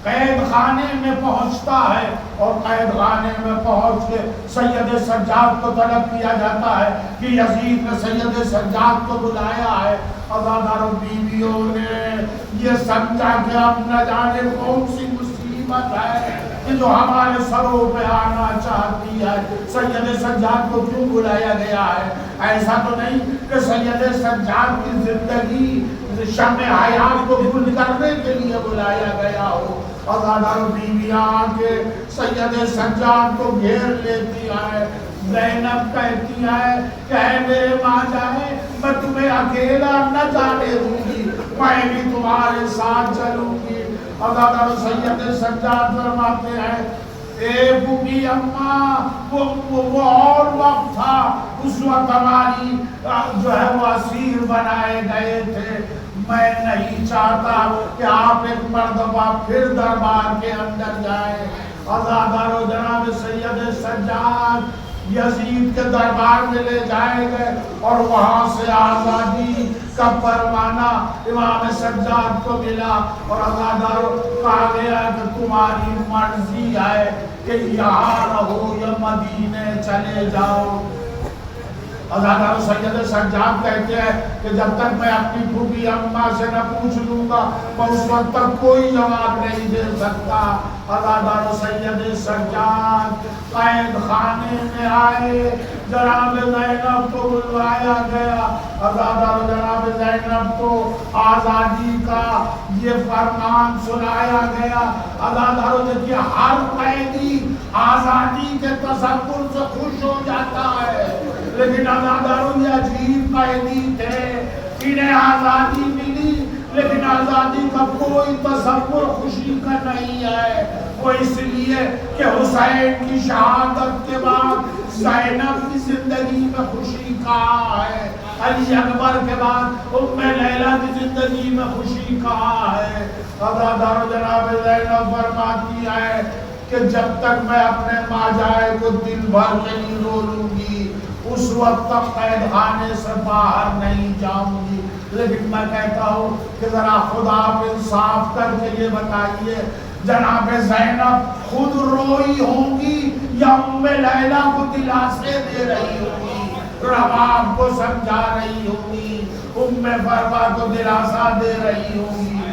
قید خانے میں پہنچتا ہے اور قید خانے میں پہنچ کے سید سجاد کو طلب کیا جاتا ہے کہ یزید نے سید سجاد کو بلایا ہے. عزاداروں بیویوں نے یہ سمجھا کہ اب نہ جانے کون سی مصیبت ہے کہ جو ہمارے سروں پہ آنا چاہتی ہے. سید سجاد کو کیوں بلایا گیا ہے؟ ایسا تو نہیں کہ سید سجاد کی زندگی شمع حیات کو گل کرنے کے لیے بلایا گیا ہو. عزاداروں بیویاں کے سید سجاد کو گھیر لیتی ہے. زینب کہتی ہے کہ اے میرے ماں جائے، میں تمہیں اکیلا نہ جانے دوں گی، میں بھی تمہارے ساتھ چلوں گی. عزاداروں سید سجاد فرماتے ہیں اے بوبی اماں، وہ اور وقت تھا، اس وقت ہماری جو ہے وہ اسیر بنائے گئے تھے. میں نہیں چاہتا کہ آپ ایک مرتبہ پھر دربار کے اندر جائیں. عزاداروں جناب سید سجاد یزید کے دربار میں لے جائے گئے اور وہاں سے آزادی کا پروانہ امام سجاد کو ملا. اور عزاداروں کہا گیا کہ تمہاری مرضی ہے کہ یہاں رہو یا مدینے چلے جاؤ. عزاداروں سید سجاد کہتے ہیں کہ جب تک میں اپنی پھوپھی اماں سے نہ پوچھ لوں گا میں اس وقت تک کوئی جواب نہیں دے سکتا. عزاداروں سید سجاد قید خانے میں آئے، جناب زینب کو بلوایا گیا. عزاداروں جناب زینب کو آزادی کا یہ فرمان سنایا گیا. عزاداروں دیکھیے ہر قیدی آزادی کے تصور سے خوش ہو جاتا ہے، لیکن عزاداروں یہ عجیب قیدی تھے. انہیں آزادی ملی لیکن آزادی کا کوئی تصور خوشی کا نہیں ہے. وہ اس لیے کہ حسین کی شہادت کے بعد زینب کی زندگی میں خوشی کہاں ہے، علی اکبر کے بعد ام لیلہ کی زندگی میں خوشی کہاں ہے. عزاداروں جناب زینب فرماتی ہے کہ جب تک میں اپنے ماجائے کو دل بھر کے نہیں رو لوں گی اس وقت تک قید خانے سے باہر نہیں جاؤں گی. لیکن میں کہتا ہوں کہ ذرا خدا آپ انصاف کر کے یہ بتائیے جناب زینب خود روئی ہوں گی یا ام لیلہ کو دلاسے دے رہی ہوں گی، رباب کو سمجھا رہی ہوں گی، ام فروا کو دلاسا دے رہی ہوں گی؟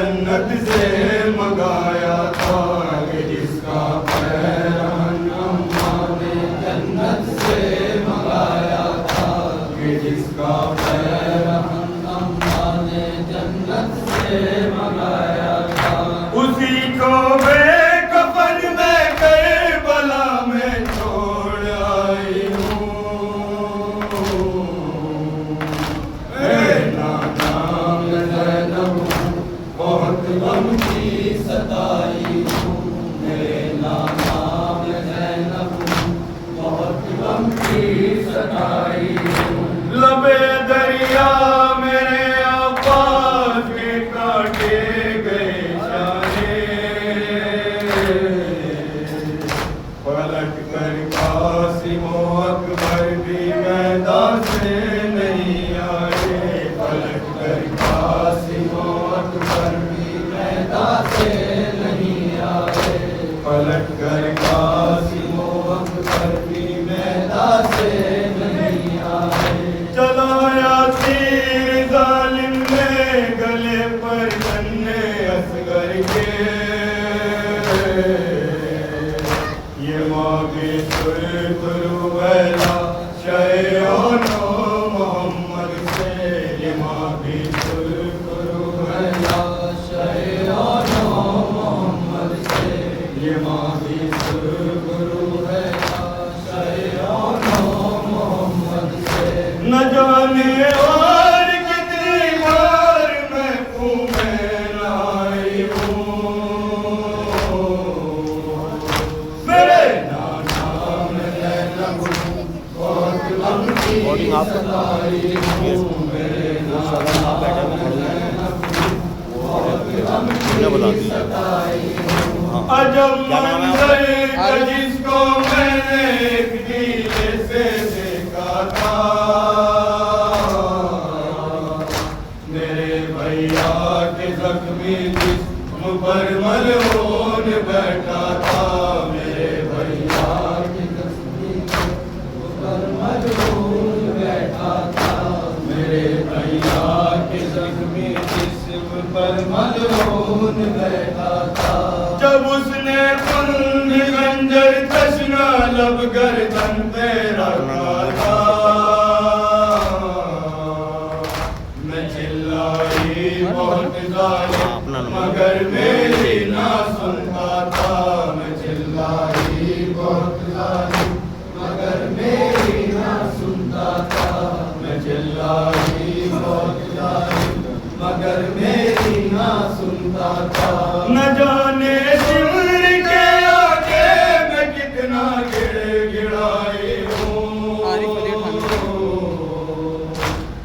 جنت سے منگایا تھا کہ جس کا پیرہن اماں نے جنت سے منگایا تھا کہ جس کا پیرہن اماں نے جنت سے منگایا تھا اسی کو بے کفن میں کربلا میں چھوڑ آئی ہوں اے نانا میں زینب بہت غم کی ستائی ہوں میرے نانا میں زینب بہت غم کی ستائی ہوں لبے دریا میرے عباس کے کاٹے گئے جانے پلٹ کر قاسم و اکبر بھی میدان سے نہیں آئے پلٹ کر قاسم و اکبر بھی میدان سے نہیں آئے پلٹ کر قاسم و اکبر بھی میدان سے نہیں آئے چلایا تیر ظالم نے گلے پر جنے اصغر کے یہ ماں بھی سرخرو ویلا شیعانو محمد سے یہ ماں بھی سرخرو ویلا شیعانو محمد سے یہ ماں بھی سرخرو ویلا شیعانو محمد سے نہ جانے اور کتنی بار میں خوں میں لائی ہوں میرے نانا میں زینب بہت غم کی ستائی ہوں میرے نانا میں زینب بہت غم کی ستائی ہوں عجب منظر کا جس کو میں نے ایک دیلے سے دیکھا تھا میرے بھیا کے زخمی جسم پر ملعون بیٹھا تھا میرے بھیا کے زخمی جسم پر ملعون بیٹھا تھا میرے بھیا کے زخمی جسم پر ملعون بیٹھا تھا جب اس نے خون خنجر تشنا لب گردن پہ رکھا تھا میں چلائی بہت ظالم مگر میری نہ سنتا تھا میں چلائی بہت ظالم مگر میری نہ سنتا تھا میں چلائی بہت ظالم مگر میری نہ سنتا تھا نہ جانے سمر کے آگے میں کتنا گڑائی ہوں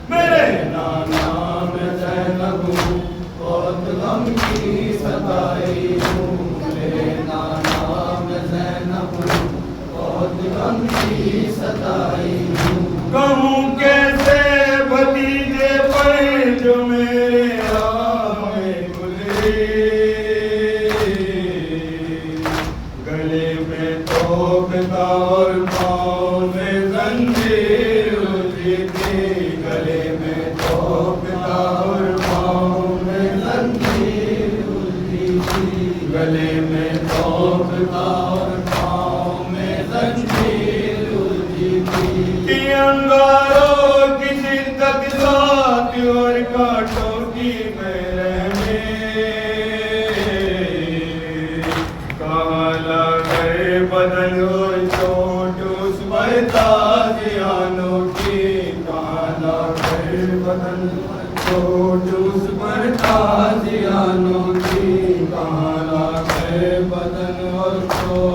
میرے نانا میں زینب بہت غم کی ستائی ہوں میرے نانا میں زینب بہت غم کی ستائی ہوں کہوں کیسے بھتیجے پر جو میرے آئے گزرے گلے میں توپ تھا اور پاؤں میں زنجیر الجھی تھی گلے میں توپ تھا اور پاؤں میں زنجیر الجھی تھی گلے میں توپ تھا اور پاؤں میں زنجیر الجھی تھی انگاروں کی شدت ذات اور کانٹوں کی محرمیں کہاں لگے بدن اور چوٹ اس پر تازیانوں کی کہاں لگے بدن چوٹ اس پر تازیانوں کی کہاں لگے بدن اور چوٹ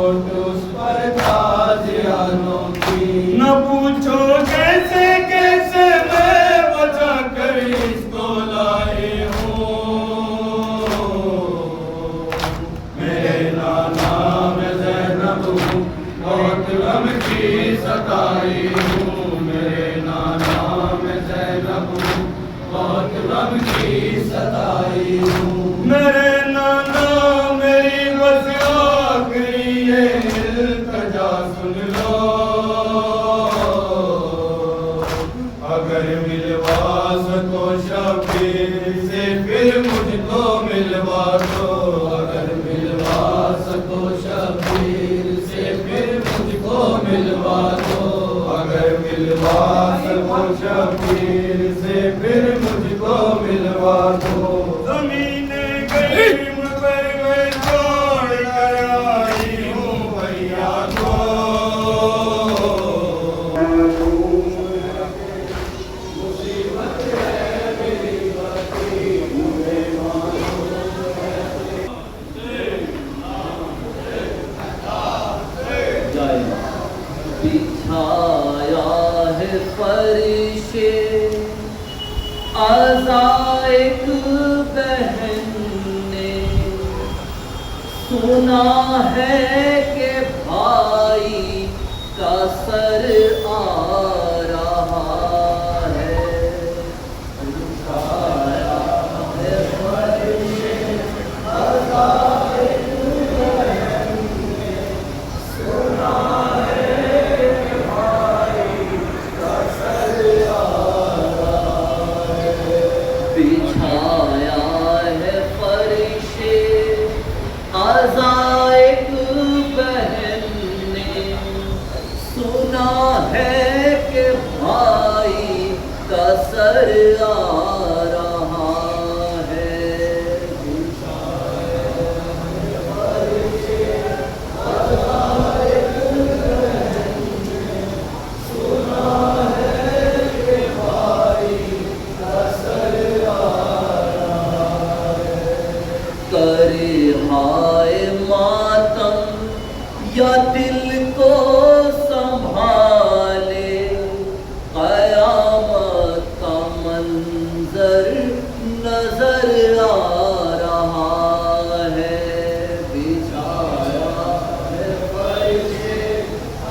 فرشے آزا ایک بہن نے سنا ہے کہ بھائی کا سر آ رہا ہے بچھایا ہے فرشے آزا ایک بہن نے سنا ہے کہ بھائی کا سر آ رہا ہے کرے ہائے ماتم یا دل کو سنبھالے قیامت کا منظر نظر آ رہا ہے بچھایا ہے فرشے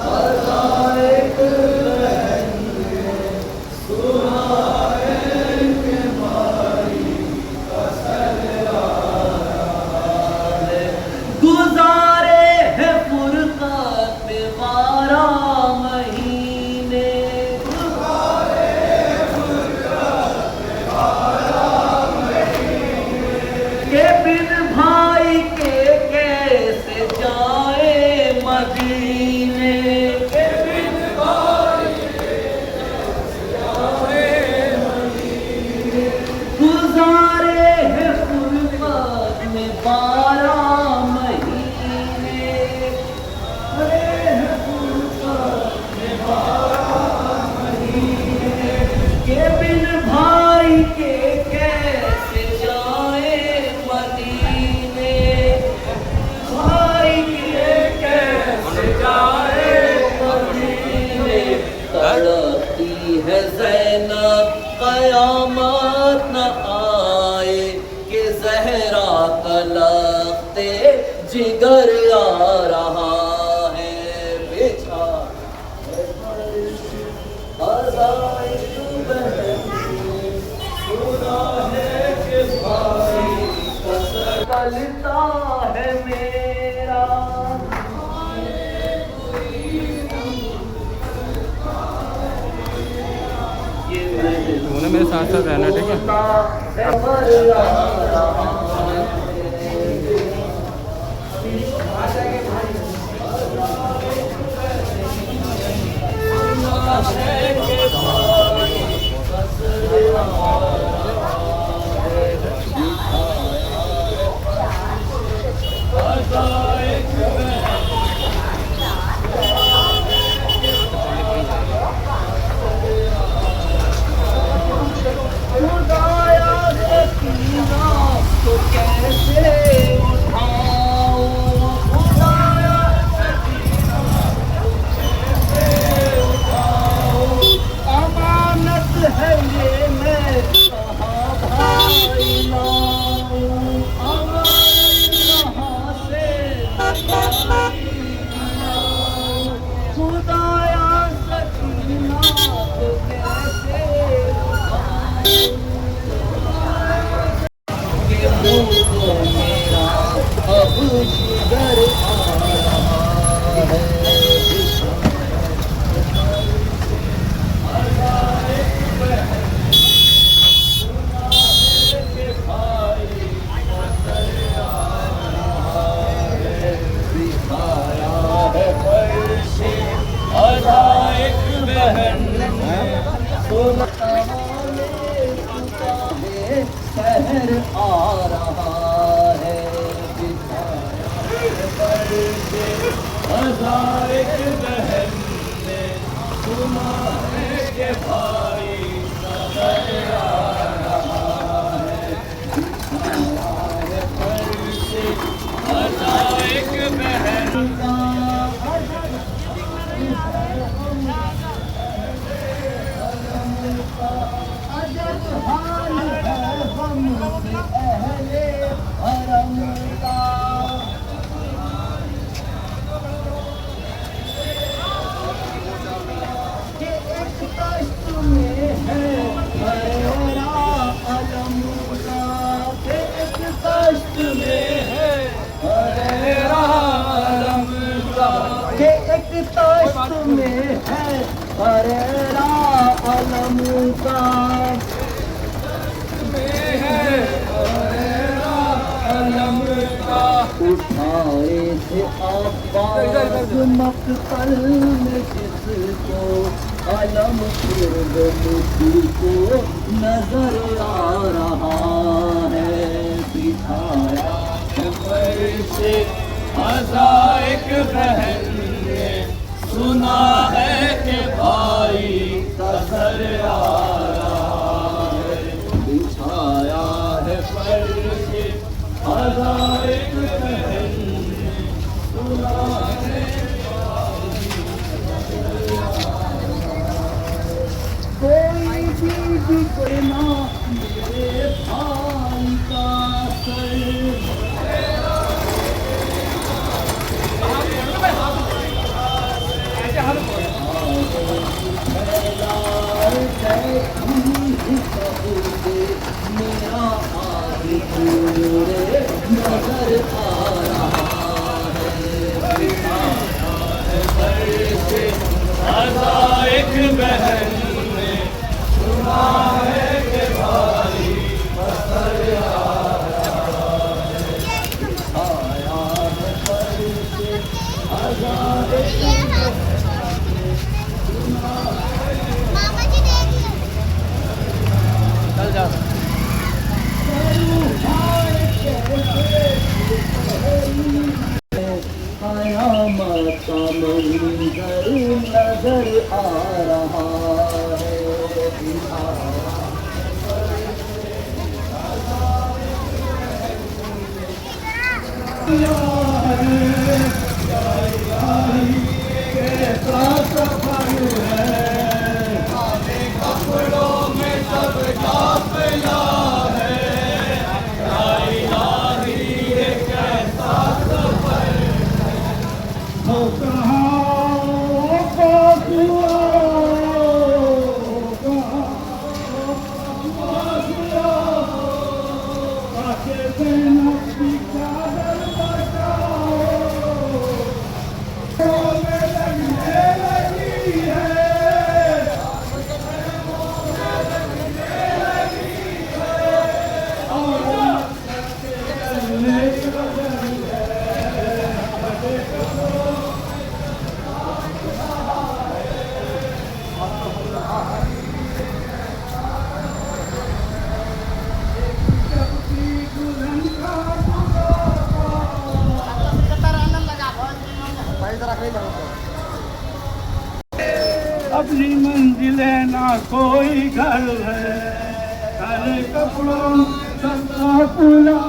آزا ایک بہن نے سنا ہے کہ بھائی کا سر گزارے ہیں فرقت میں 12 مہینے کہ بن بھائی کے کیسے جائے مدینے کہ بن بھائی کے کیسے جائے مدینے گزارے ہیں فرقت میں 12 کہ بن بھائی کے کیسے جائے مدینے بھائی کے کیسے جائے مدینے تڑپتی ہے زینب قیامت نہ آئے کہ زہرا کا لخت جگر آ رہا ہے بچھا آزا ایک بہن نے سنا ہے کہ بھائی کا سر کلتا ہے میرا تم نے میرے ساتھ ساتھ رہنا ٹھیک ہے شہر آ رہا ہے ایک بہن نے سنا ہے کہ بھائی کا سر آ رہا ہے ایک بہن کا اہل حرم کا کہ ایک کشت میں ہے میرا علم کا کہ ایک کشت میں ہے میرا علم کا کہ ایک کشت میں ہے میرا علم کا اٹھائے تھے عباس مقتل میں جس کو علم قربتی کو نظر آ رہا ہے بٹھایا فرش ازا ایک بہن نے سنا ہے کہ بھائی نظر آ رہا ہے بچھایا ہے فرش ازا ایک بہن نے سنا ہے کوئی بھی بکنا میرے بھائی کا سر میرا آج پورے نظر آ رہا ہے ایک بہن نے سنا ہے کہ بھائی نظر آ رہا ہے آیا ہے فرش ازا ایک چل جا قیامت کا منظر نظر آ رہا ہے کیسا سفر ہے کپڑوں میں سب قافلہ ہے لا الہی یہ کیسا سفر ہو کہاں قافلہ آکے زینب کی چادر بچاؤ میں لگنے لگی ہے اپنی منزل نہ کوئی گھر ہے کالے کپڑوں سب قافلہ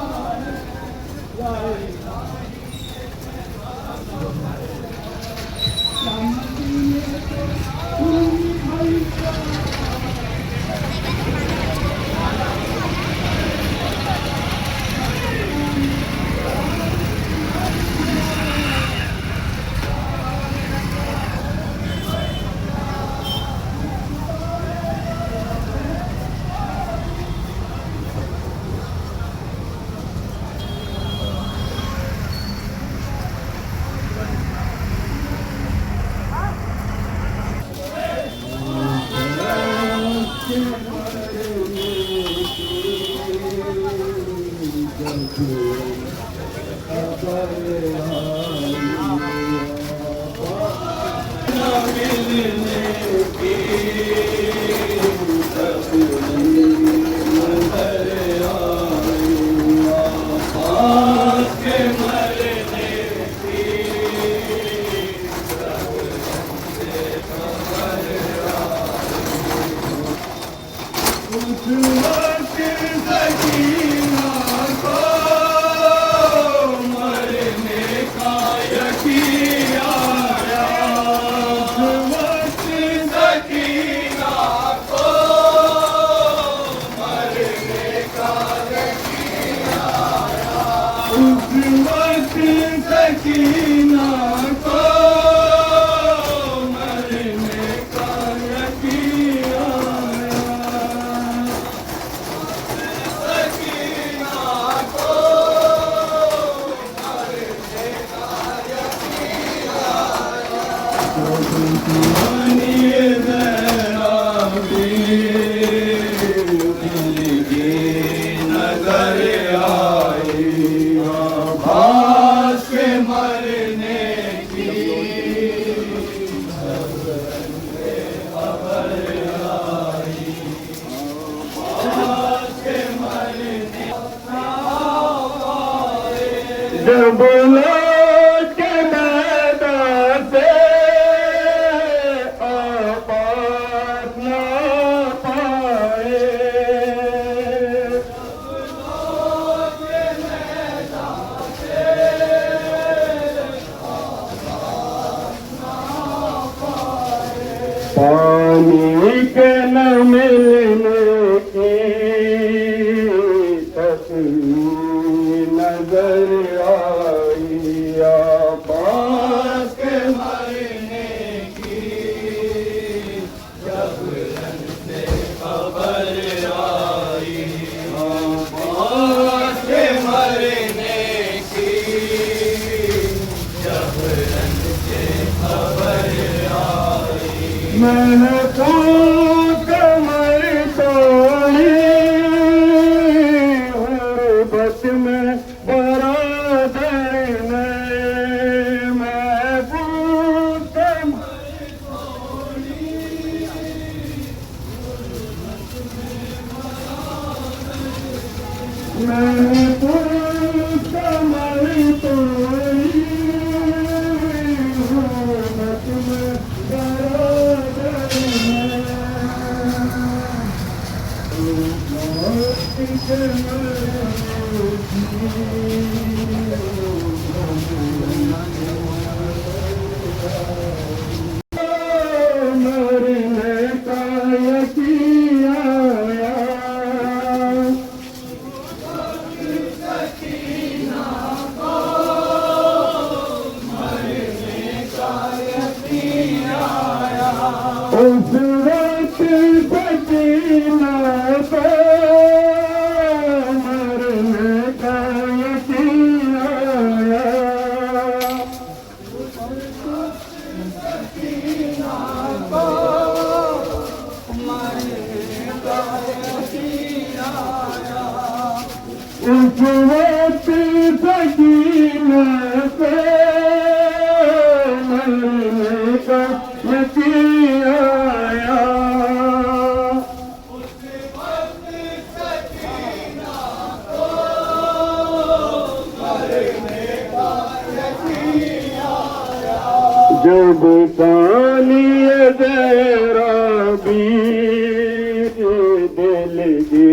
سکینہ کو مرنے کا یقین آیا سکینہ کو مرنے کا یقین آیا پانی ذرا بھی دل کی نظر آئی عباس کے مرنے کی خبر آئی عباس کے مرنے جب لوٹ کے میدان سے عباس نہ پائے پانی کے نہ ملنے کی تصویر نظر آئی عباس کے مرنے کی جب رن سے خبر آئی عباس کے مرنے کی جب رن سے خبر آئی میں نے تو کمر توڑی غربت میں برادر نے محبوب کمر توڑی میں نے تو کمر توڑی غربت میں مرنے کا یقین آیا سکینہ کو مرنے کا یقین آیا اس وقت سکینہ کو مرنے کا یقین آیا سکینہ کو مرنے کا یقین آیا اس وقت سکینہ کو مرنے کا یقین آیا اس وقت سکینہ کو مرنے کا یقین آیا جب پانی ذرا بھی دل کی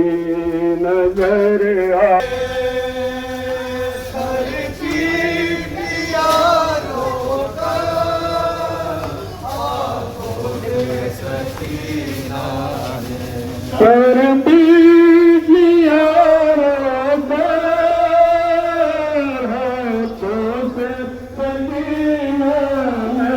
نظر آئے پر بیج یاروں پر ہاتھوں سے سکینہ ہے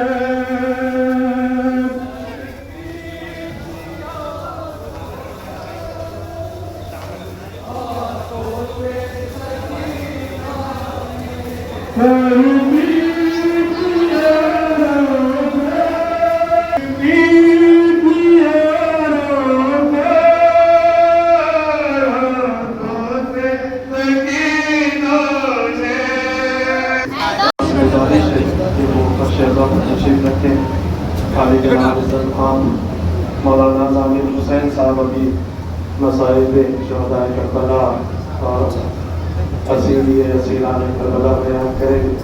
مولانا ضامن حسین صاحب ابھی مصائب شہداء کربلا اور اسیران کربلا بیان کریں گے.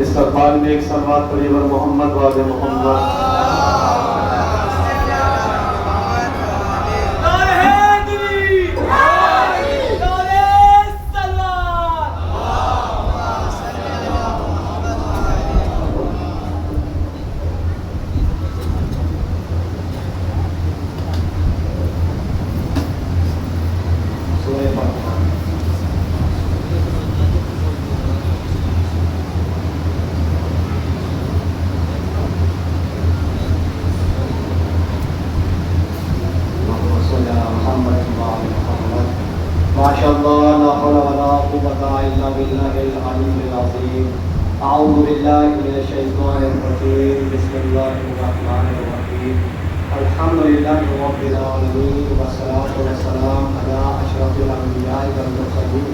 استقبال میں ایک صلوات پڑھی بر محمد وعد محمد. بالله العلي العظيم أعوذ بالله من الشيطان الرجيم بسم الله الرحمن الرحيم الحمد لله رب العالمين والصلاة والسلام على أشرف الأنبياء والمرسلين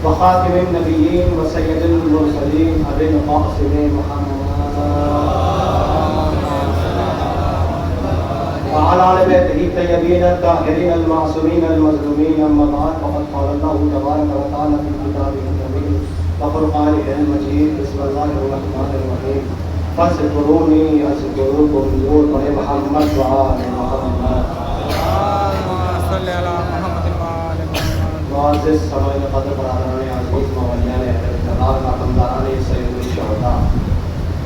وخاتم النبيين وسيد المرسلين أبي القاسم محمد وعلى آل بيته الطيبين الطاهرين المعصومين المظلومين أما بعد فقد قال الله تبارك وتعالى في كتابه الكريم وفرقانه المجيد بسم الله الرحمن الرحيم فاذكروني أذكركم نور محمد وآل محمد صلی علی محمد وآل محمد. معزز سماعین قدر برادران عزیز مولیان اعتبار ناکمداران سید الشہداء،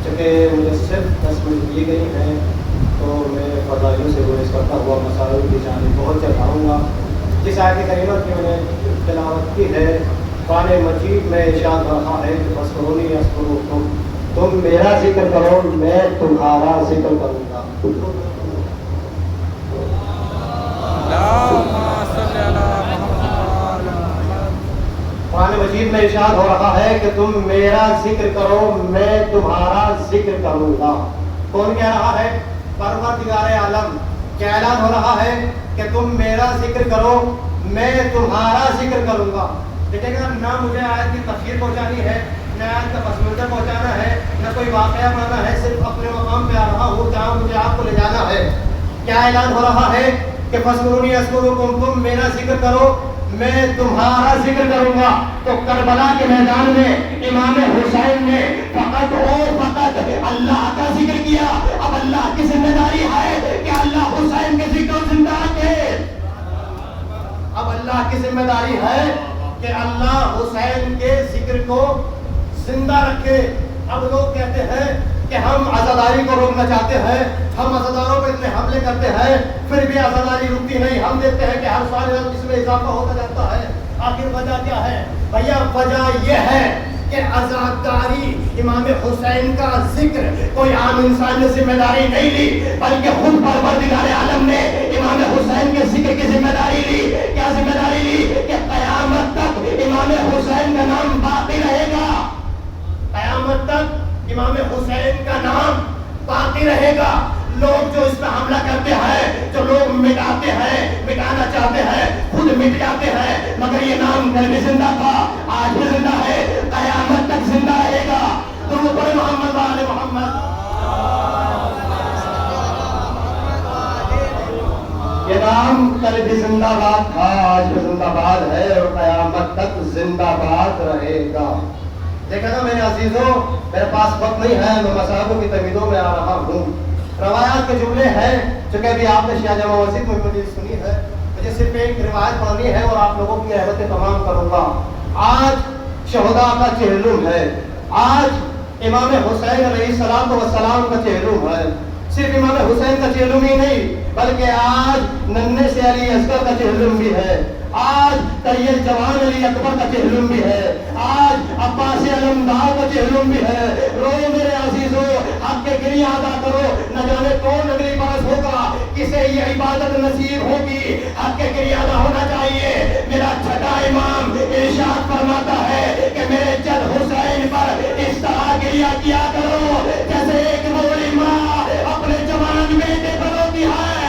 چونکہ مجھے صرف 10 منٹ دیے گئے ہیں تو میں فضائلوں سے گریز کرتا ہوا مسائل کی جانب بہت چڑھاؤں گا. جس آیت کریمہ کی میں نے تلاوت کی ہے، قرآن مجید میں ارشاد رہا ہے کہ فاذکرونی اذکرکم، تم میرا ذکر کرو میں تمہارا ذکر کروں گا. قرآن مجید میں ارشاد ہو رہا ہے کہ تم میرا ذکر کرو میں تمہارا ذکر کروں گا. کون کہہ رہا ہے؟ پروردگار عالم. کیا اعلان ہو رہا ہے کہ تم میرا ذکر کرو میں تمہارا ذکر کروں گا. دیکھیں گا، نہ مجھے آیت کی تفسیر پہنچانی ہے، نہ آیت کا پس منظر پہنچانا ہے، نہ کوئی واقعہ بنانا ہے، صرف اپنے مقام پہ آ رہا ہوں جہاں مجھے آپ کو لے جانا ہے. کیا اعلان ہو رہا ہے کہ فاذکرونی اذکرکم، تم میرا ذکر کرو میں تمہارا ذکر کروں گا. تو کربلا کے میدان میں امام حسین نے فقط اور فقط اللہ کا ذکر کیا. اب اللہ کی ذمہ داری ہے کہ اللہ حسین کے ذکر کو زندہ رکھے. اب اللہ کی ذمہ داری ہے کہ اللہ حسین کے ذکر کو زندہ رکھے. اب لوگ کہتے ہیں کہ ہم عزاداری کو روکنا چاہتے ہیں، ہم عزاداروں پہ اتنے حملے کرتے ہیں پھر بھی عزاداری رکتی نہیں. ہم دیکھتے ہیں کہ ہر سال اس میں اضافہ ہوتا جاتا ہے. آخر وجہ کیا ہے بھیا؟ وجہ یہ ہے کہ عزاداری امام حسین کا ذکر کوئی عام انسان نے ذمہ داری نہیں لی، بلکہ خود پروردگار عالم نے امام حسین کے ذکر کی ذمہ داری لی. کیا ذمہ داری لی؟ کہ قیامت تک امام حسین کا نام باقی رہے گا. قیامت تک امام حسین کا نام باقی رہے گا. لوگ جو اس پہ حملہ کرتے ہیں، جو لوگ مٹاتے ہیں، مٹانا چاہتے ہیں، خود مٹ جاتے ہیں، مگر یہ نام کل بھی زندہ تھا، آج بھی زندہ ہے، قیامت تک زندہ رہے گا. درود پڑھیں محمد وآل محمد. یہ نام کل بھی زندہ باد تھا، آج بھی زندہ باد ہے اور قیامت تک زندہ باد رہے گا. دیکھا نا میرے عزیزوں، میرے پاس وقت نہیں ہے، میں مذاہبوں کی تمیدوں میں آ رہا ہوں. روایات کے جملے ہیں جو کہ ابھی آپ نے شیعہ جامع مسجد میں مجھے سنی ہے. مجھے صرف ایک روایت پڑھنی ہے اور آپ لوگوں کی احمد تمام کروں گا. آج شہداء کا چہلم ہے، آج امام حسین علیہ السلام کا چہلم ہے. صرف امام حسین کا چہلم ہی نہیں بلکہ آج ننھے سے علی اصغر کا چہلم بھی ہے، آج طیب جوان علی اکبر کا چہلم بھی ہے، آج عباس علمدار کا چہلم بھی ہے. رو میرے عزیزو، حق کے گریہ ادا کرو، نہ جانے کون اگلی برس ہوگا کسے یہ عبادت نصیب ہوگی. حق کے گریہ ادا ہونا چاہیے. میرا چھٹا امام ارشاد فرماتا ہے کہ میرے جد حسین پر اس طرح گریہ کیا کرو جیسے ایک بولی ماں اپنے جوان بیٹے پر ہوتی ہے.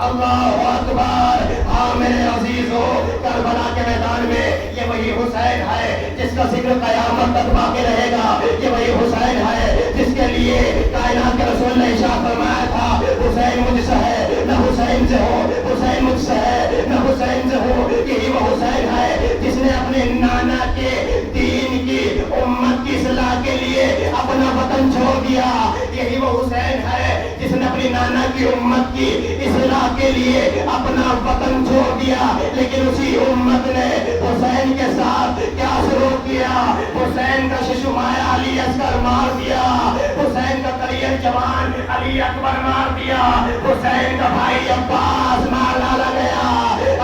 اللہ اکبر. ہاں میرے عزیزو، کربلا کے میدان میں یہ وہی حسین ہے جس کا ذکر قیامت تک باقی رہے گا. یہ وہی حسین ہے جس کے لیے کائنات کے رسول نے ارشاد فرمایا تھا حسین مجھ سے ہے نہ حسین سے ہو، حسین مجھ سے ہے نہ حسین سے ہو. یہی وہ حسین ہے جس نے اپنے نانا کے دین کی امت کی اصلاح کے لیے اپنا وطن چھوڑ دیا. یہی وہ حسین ہے جس نے اپنی نانا کی امت کی اصلاح کے لیے اپنا وطن چھوڑ دیا. لیکن اسی امت نے حسین کے ساتھ کیا سلوک کیا؟ حسین کا ششمایا علی اصغر مار دیا، حسین کا طیب جوان علی اکبر مار دیا، حسین کا بھائی عباس مار ڈالا گیا.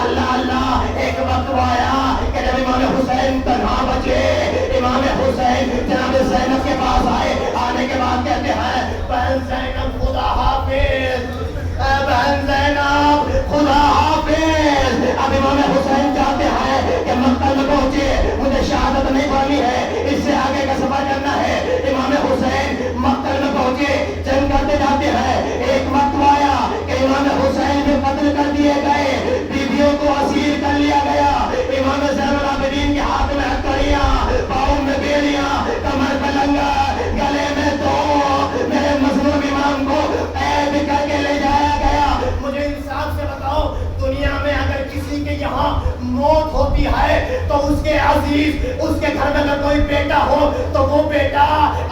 اللہ اللہ. ایک وقت وہ آیا کہ جب امام حسین تنہا بچے، امام حسین جناب زینب کے پاس آئے. آنے کے بعد کہتے ہیں بہن زینب خدا حافظ، بہن زینب خدا حافظ. اب امام حسین چاہتے ہیں کہ کہ مقتل میں پہنچے مجھے شہادت نہیں پڑھنی ہے, اس سے آگے کا سفر کرنا ہے. امام حسین مقتل میں پہنچے, جنگ کرتے جاتے ہیں. ایک وقت آیا کہ امام حسین بھی قتل کر دیے گئے, بیویوں کو اسیر کر لیا گیا. امام زین العابدین کے ہاتھ میں ہتھکڑیاں, پاؤں میں بیڑیاں, کمر پہ لنگر, گلے میں تو میرے مظلوم امام کو قید کر کے لے جایا گیا. مجھے انصاف سے بتاؤ, دنیا میں اگر کسی کے یہاں موت ہوتی ہے تو اس کے عزیز, اس کے گھر میں اگر کوئی بیٹا ہو تو وہ بیٹا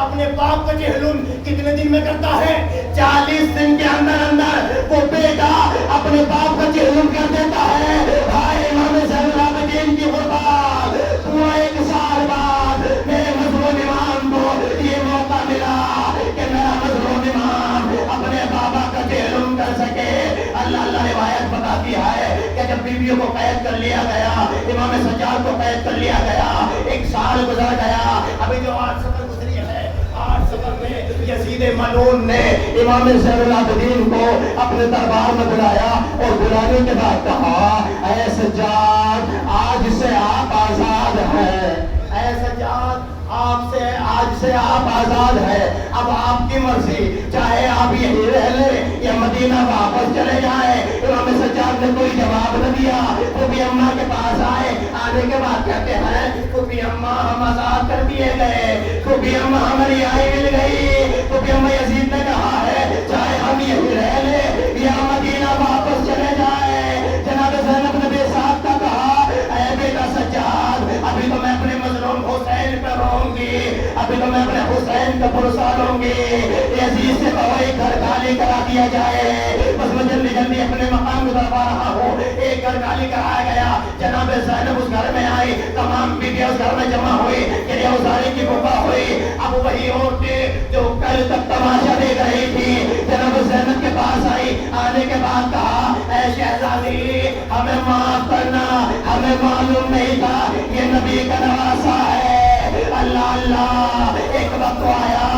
اپنے باپ کا چہلم کتنے دن میں کرتا ہے؟ 40 دن کے اندر اندر وہ بیٹا اپنے باپ کا چہلم کر دیتا ہے. ہائے امام زین العابدین کی غربت, پورا 1 سال بعد میرے مظلوم امام کو یہ موقع ملا کہ میرا مظلوم امام اپنے بابا کا چہلم کر سکے. اللہ روایت بتاتی ہے کہ جب بیویوں کو قید کر لیا گیا, امام سجاد کو قید کر لیا گیا, 1 سال گزر گیا. ابھی جو 8 سفر گزری ہے, 8 سفر میں یزید ملعون نے امام زین العابدین کو اپنے دربار میں بلایا اور بلانے کے بعد کہا, اے سجاد آج سے آپ آزاد ہیں. اے سجاد آج سے آپ آزاد ہیں, اب آپ کی مرضی, چاہے آپ یہی رہ لیں یا مدینہ واپس چلے جائیں. امام سجاد نے کوئی جواب نہ دیا. پھوپھی اماں کے پاس آئے, آنے کے بعد کہتے ہیں, پھوپھی اماں ہم آزاد کر دیے گئے, پھوپھی اماں ہماری آئی مل گئی. پھوپھی اماں یزید نے کہا ہے چاہے ہم یہی رہ لیں یا مدینہ واپس چلے جائیں. جناب زینب نے بے ساتھ کا کہا, اے بیٹا سجاد ابھی تو میں اپنے مظلوم حسین پہ رہوں گی, ابھی تو میں اپنے حسین کا پرسا لوں گی. یزید سے کوئی گھر خالی کرا دیا جائے, بس میں جلدی جلدی اپنے مقام کو دربا رہا ہوں. ایک گھر خالی کرایا گیا. جناب زینب اس گھر میں آئی, تمام بیویاں اس گھر میں جمع ہوئی, کہ اوزاری کی بکا ہوئی. اب وہی عورتیں جو کل تک تماشا دیکھ رہی تھی جناب زینب کے پاس آئی. آنے کے بعد کہا, اے شہزادی ہمیں معاف کرنا, ہمیں معلوم نہیں تھا یہ نبی کا نواسا ہے. اللہ ایک وقت آیا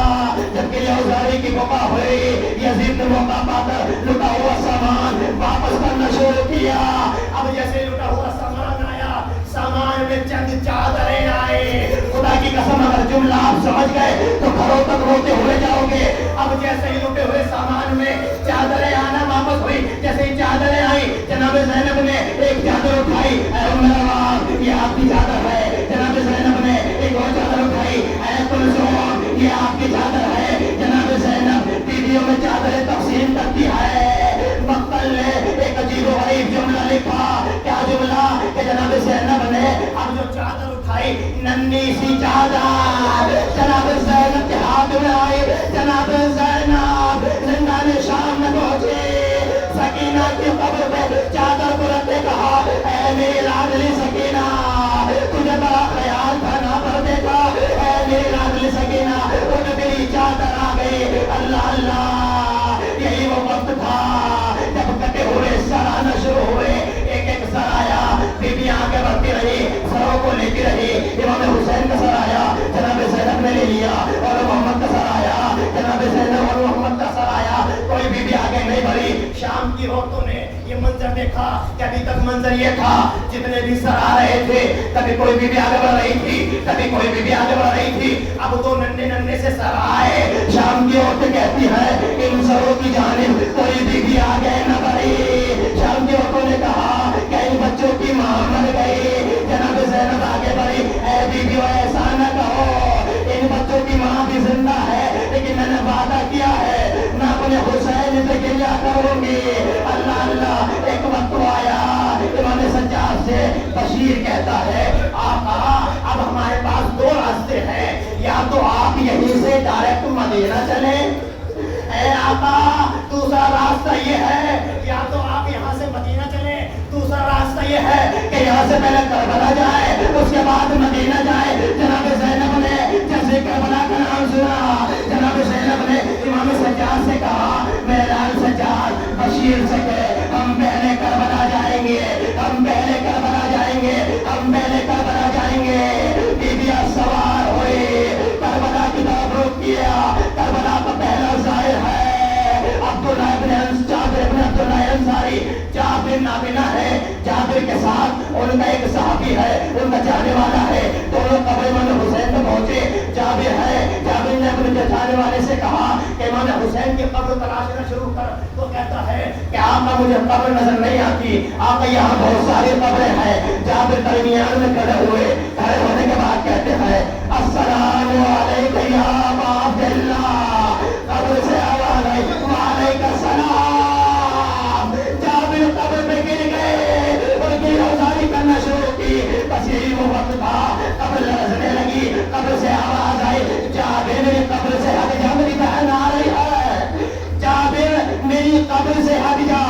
جب کہ اوزاری کی بقا ہوئی, یزید نے موقع پا کر لٹا ہوا سامان واپس کرنا شروع کیا. اب جیسے لٹا ہوا سامان آیا, سامان میں چند چادریں آئے. خدا کی قسم اگر جملہ آپ سمجھ گئے تو گھروں تک روتے ہوئے جاؤ گے. اب جیسے ہی لٹے ہوئے سامان میں چادریں آنا واپس ہوئی, جیسے ہی چادریں آئی جناب زینب نے ایک چادر اٹھائی, اے ام روان یہ آپ کی چادر ہے. جناب زینب نے ایک اور چادر اٹھائی, اے کلثوم یہ آپ کی چادر ہے. جناب زینب بیویوں میں چادریں تقسیم کرتی ہے. مقتل نے ایک عجیب و غریب جملہ لکھا. کیا جملہ؟ کہ جناب زینب نے اب جو چادر اٹھائی, ننھی سی چادر جناب زینب کے ہاتھ میں آئی. جناب زینب زندان شام میں پہنچی, سکینہ کی قبر پہ چادر کو رکھ کے کہا, اے میری لاڈلی سکینہ تجھے بڑا خیال تھا نہ پردے کا, اے میری لاڈلی سکینہ اٹھ میری چادر آ گئی. اللہ یہی وہ وقت تھا جب کٹے ہوئے سر آنا شروع ہوئے. ایک ایک سر آیا, بیویاں آگے بڑھتی رہی, سروں کو لیتی رہی. امام حسین کا سر آیا, جناب زینب نے لے لیا. اور محمد کا سر آیا, جناب زینب اور محمد کا سر آیا. کوئی بیوی آگے نہیں بڑھی. شام کی عورتوں نے یہ منظر دیکھا کہ ابھی تک منظر یہ تھا, جتنے بھی سر آ رہے تھے کبھی کوئی بیوی آگے بڑھ رہی تھی, کبھی کوئی بیوی آگے بڑھ رہی تھی. اب تو ننھے ننھے سے سر آئے. شام کی عورتیں کہتی ہیں ان سروں کی جانب کوئی بیوی آگے نہ بڑھی. شام کی عورتوں نے کہا کہ ان بچوں کی ماں مر گئی. جناب زینب آگے بڑھی, اے بیویوں ایسا نہ کہو, ان بچوں کی ماں بھی زندہ ہے, لیکن میں نے وعدہ کیا ہے میں اپنے حسین سے گریہ کروں گی. اللہ ایک وقت آیا, امام سجاد سے بشیر کہتا ہے, آقا اب ہمارے پاس 2 راستے ہیں, یا تو آپ یہیں سے ڈائریکٹ مدینہ چلیں, اے آقا دوسرا راستہ یہ ہے, یا تو آپ یہاں سے مدینہ چلیں, دوسرا راستہ یہ ہے کہ یہاں سے پہلے کربلا جائے اس کے بعد مدینہ جائے. جناب زینب نے جیسے کربلا کا نام سنا, جناب زینب نے امام سجاد سے کہا, میرے لال سجاد بشیر سے کہ ہم پہلے کربلا جائیں گے, ہم پہلے کربلا جائیں گے, ہم پہلے کربلا جائیں گے. بیویاں سوار ہوئی, کربلا کی طرف رخ کیا. کربلا کا پہلا ظاہر ہے جابر بن عبداللہ انصاری. جابر نابینا ہے, جابر کے ساتھ ان کا ایک صحابی ہے ان کا چاہنے والا ہے. دونوں قبر امام حسین میں پہنچے. جابر ہے, جابر نے اپنے چاہنے والے سے کہا کہ امام حسین کی قبر تلاشنا شروع کر. تو کہتا ہے کہ آقا مجھے قبر نظر نہیں آتی, آقا یہاں بہت ساری قبریں ہیں. جابر درمیان میں کھڑے ہوئے, کھڑے ہونے کے بعد کہتے ہیں السلام علیکم یا ابا عبداللہ. قبر سے آواز آئی وعلیکم السلام. جابر قبر میں گر گئے, ان کی روزاری کرنا شروع کی. بس یہی وہ وقت تھا, قبر لرزنے لگی. قبر سے آواز آئی جابر میری قبر سے ہٹ جا, میری بہن آ رہی ہے. جابر میری قبر سے ہٹ جا,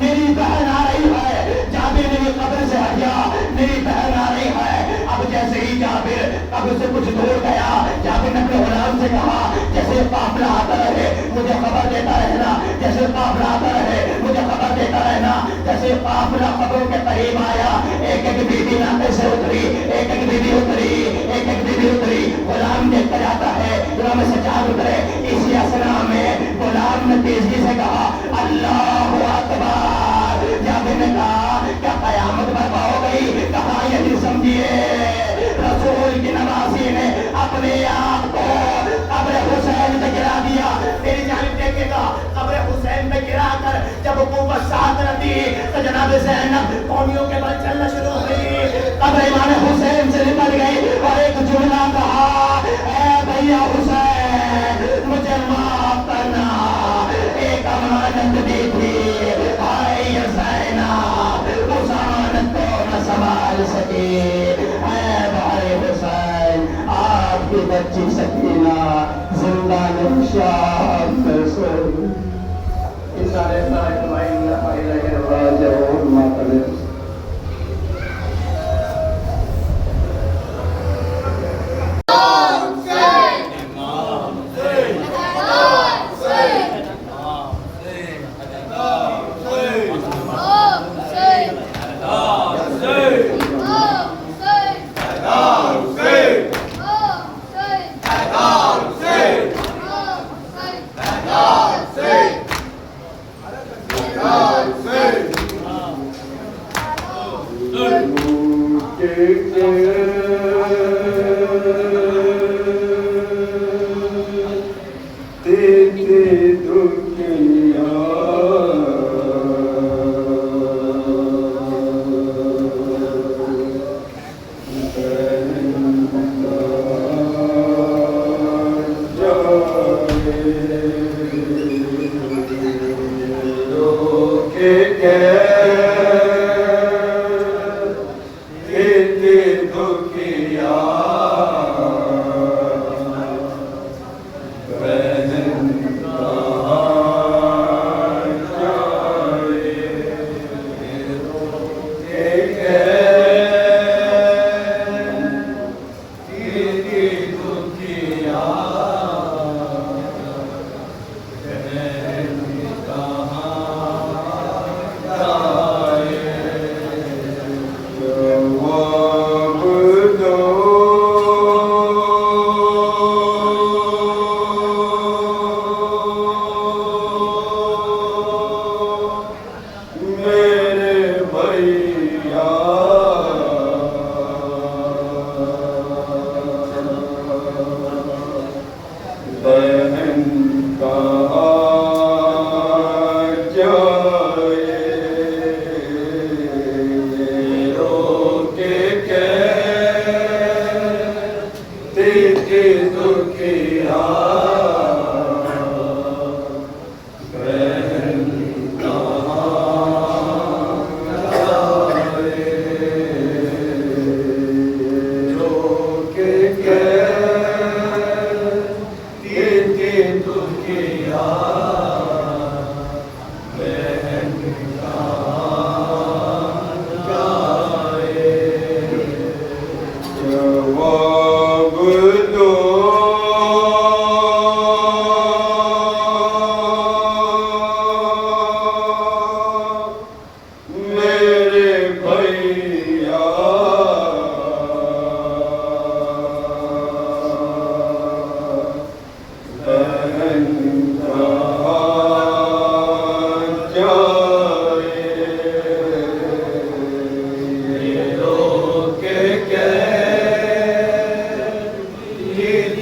میری بہن آ رہی ہے. جابر میری قبر سے ہٹ جا, میری بہن آ رہی ہے. اب جیسے ہی جابر قبر سے کچھ دور گیا, جابر نے اپنے غلام سے کہا جیسے قافلہ آتا رہے مجھے خبر دیتا رہنا, جیسے قافلہ آتا رہے مجھے خبر دیتا رہنا. جیسے قافلہ قبروں کے قریب آیا, ایک ایک بیوی ناقے سے اتری, ایک ایک بیوی اتری, ایک ایک بیوی اتری. غلام دیکھتا جاتا ہے, امام سجاد اترے. اسی اسنا میں غلام نے تیزی سے کہا اللہ اکبر. جابر نے کہا کیا قیامت برپا ہو گئی؟ کہا یہ سمجھیے رسول کی نوازی نے اپنے آپ کو قبر حسین پہ گرا دیا. میری جانب دیکھے گا, قبر حسین پہ گرا کر جب قوت ساتھ رہتی تو جناب زینب کونیوں کے بل چلنا شروع ہوئی. قبر امام حسین سے نکل گئی اور ایک جملہ کہا اے بھیا حسین مجھے معاف کرنا, ایک امانت دی تھی, ہائے یا زینب اس امانت کو نہ سنبھال سکی. آپ کی بچی سکینہ زندہ نشان پر سوئی. انسان ایسا راجعون ماتلس.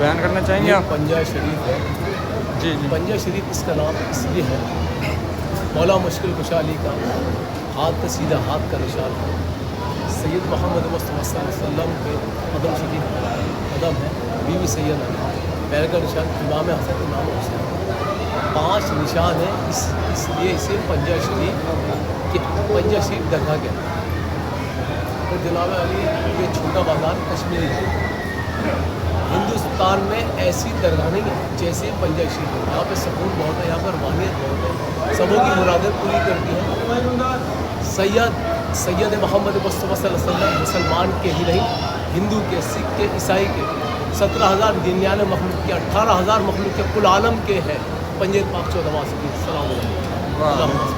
بیان کرنا چاہیں گے آپ؟ پنجہ شریف ہے. جی جی. پنجہ شریف اس کا نام اس لیے ہے مولا مشکل کشا علی کا ہاتھ کا سیدھا ہاتھ کا نشان ہے. سید محمد مصطفیٰ صلی اللہ علیہ وسلم کے قدم شریف قدم ہے. بیوی سید ہے. پیر کا نشان امام حسن امام حسین. 5 نشان ہیں. اس لیے اسے پنجہ شریف رکھا گیا. تو جناب علی یہ چھوٹا بازار کشمیری ہے. ہندوستان میں ایسی درگاہ نہیں ہے جیسے پنجہ شریف ہے. یہاں پہ سکون بہت ہے, یہاں پر روحانیت بہت ہے, سبوں کی مرادیں پوری کرتی ہیں. سید محمد مصطفیٰ صلی اللہ علیہ وسلم مسلمان کے ہی نہیں, ہندو کے, سکھ کے, عیسائی کے 17,099 مخلوق کے 18,000 مخلوق کے کل عالم کے ہیں. پنجے پاک 14 السلام علیکم.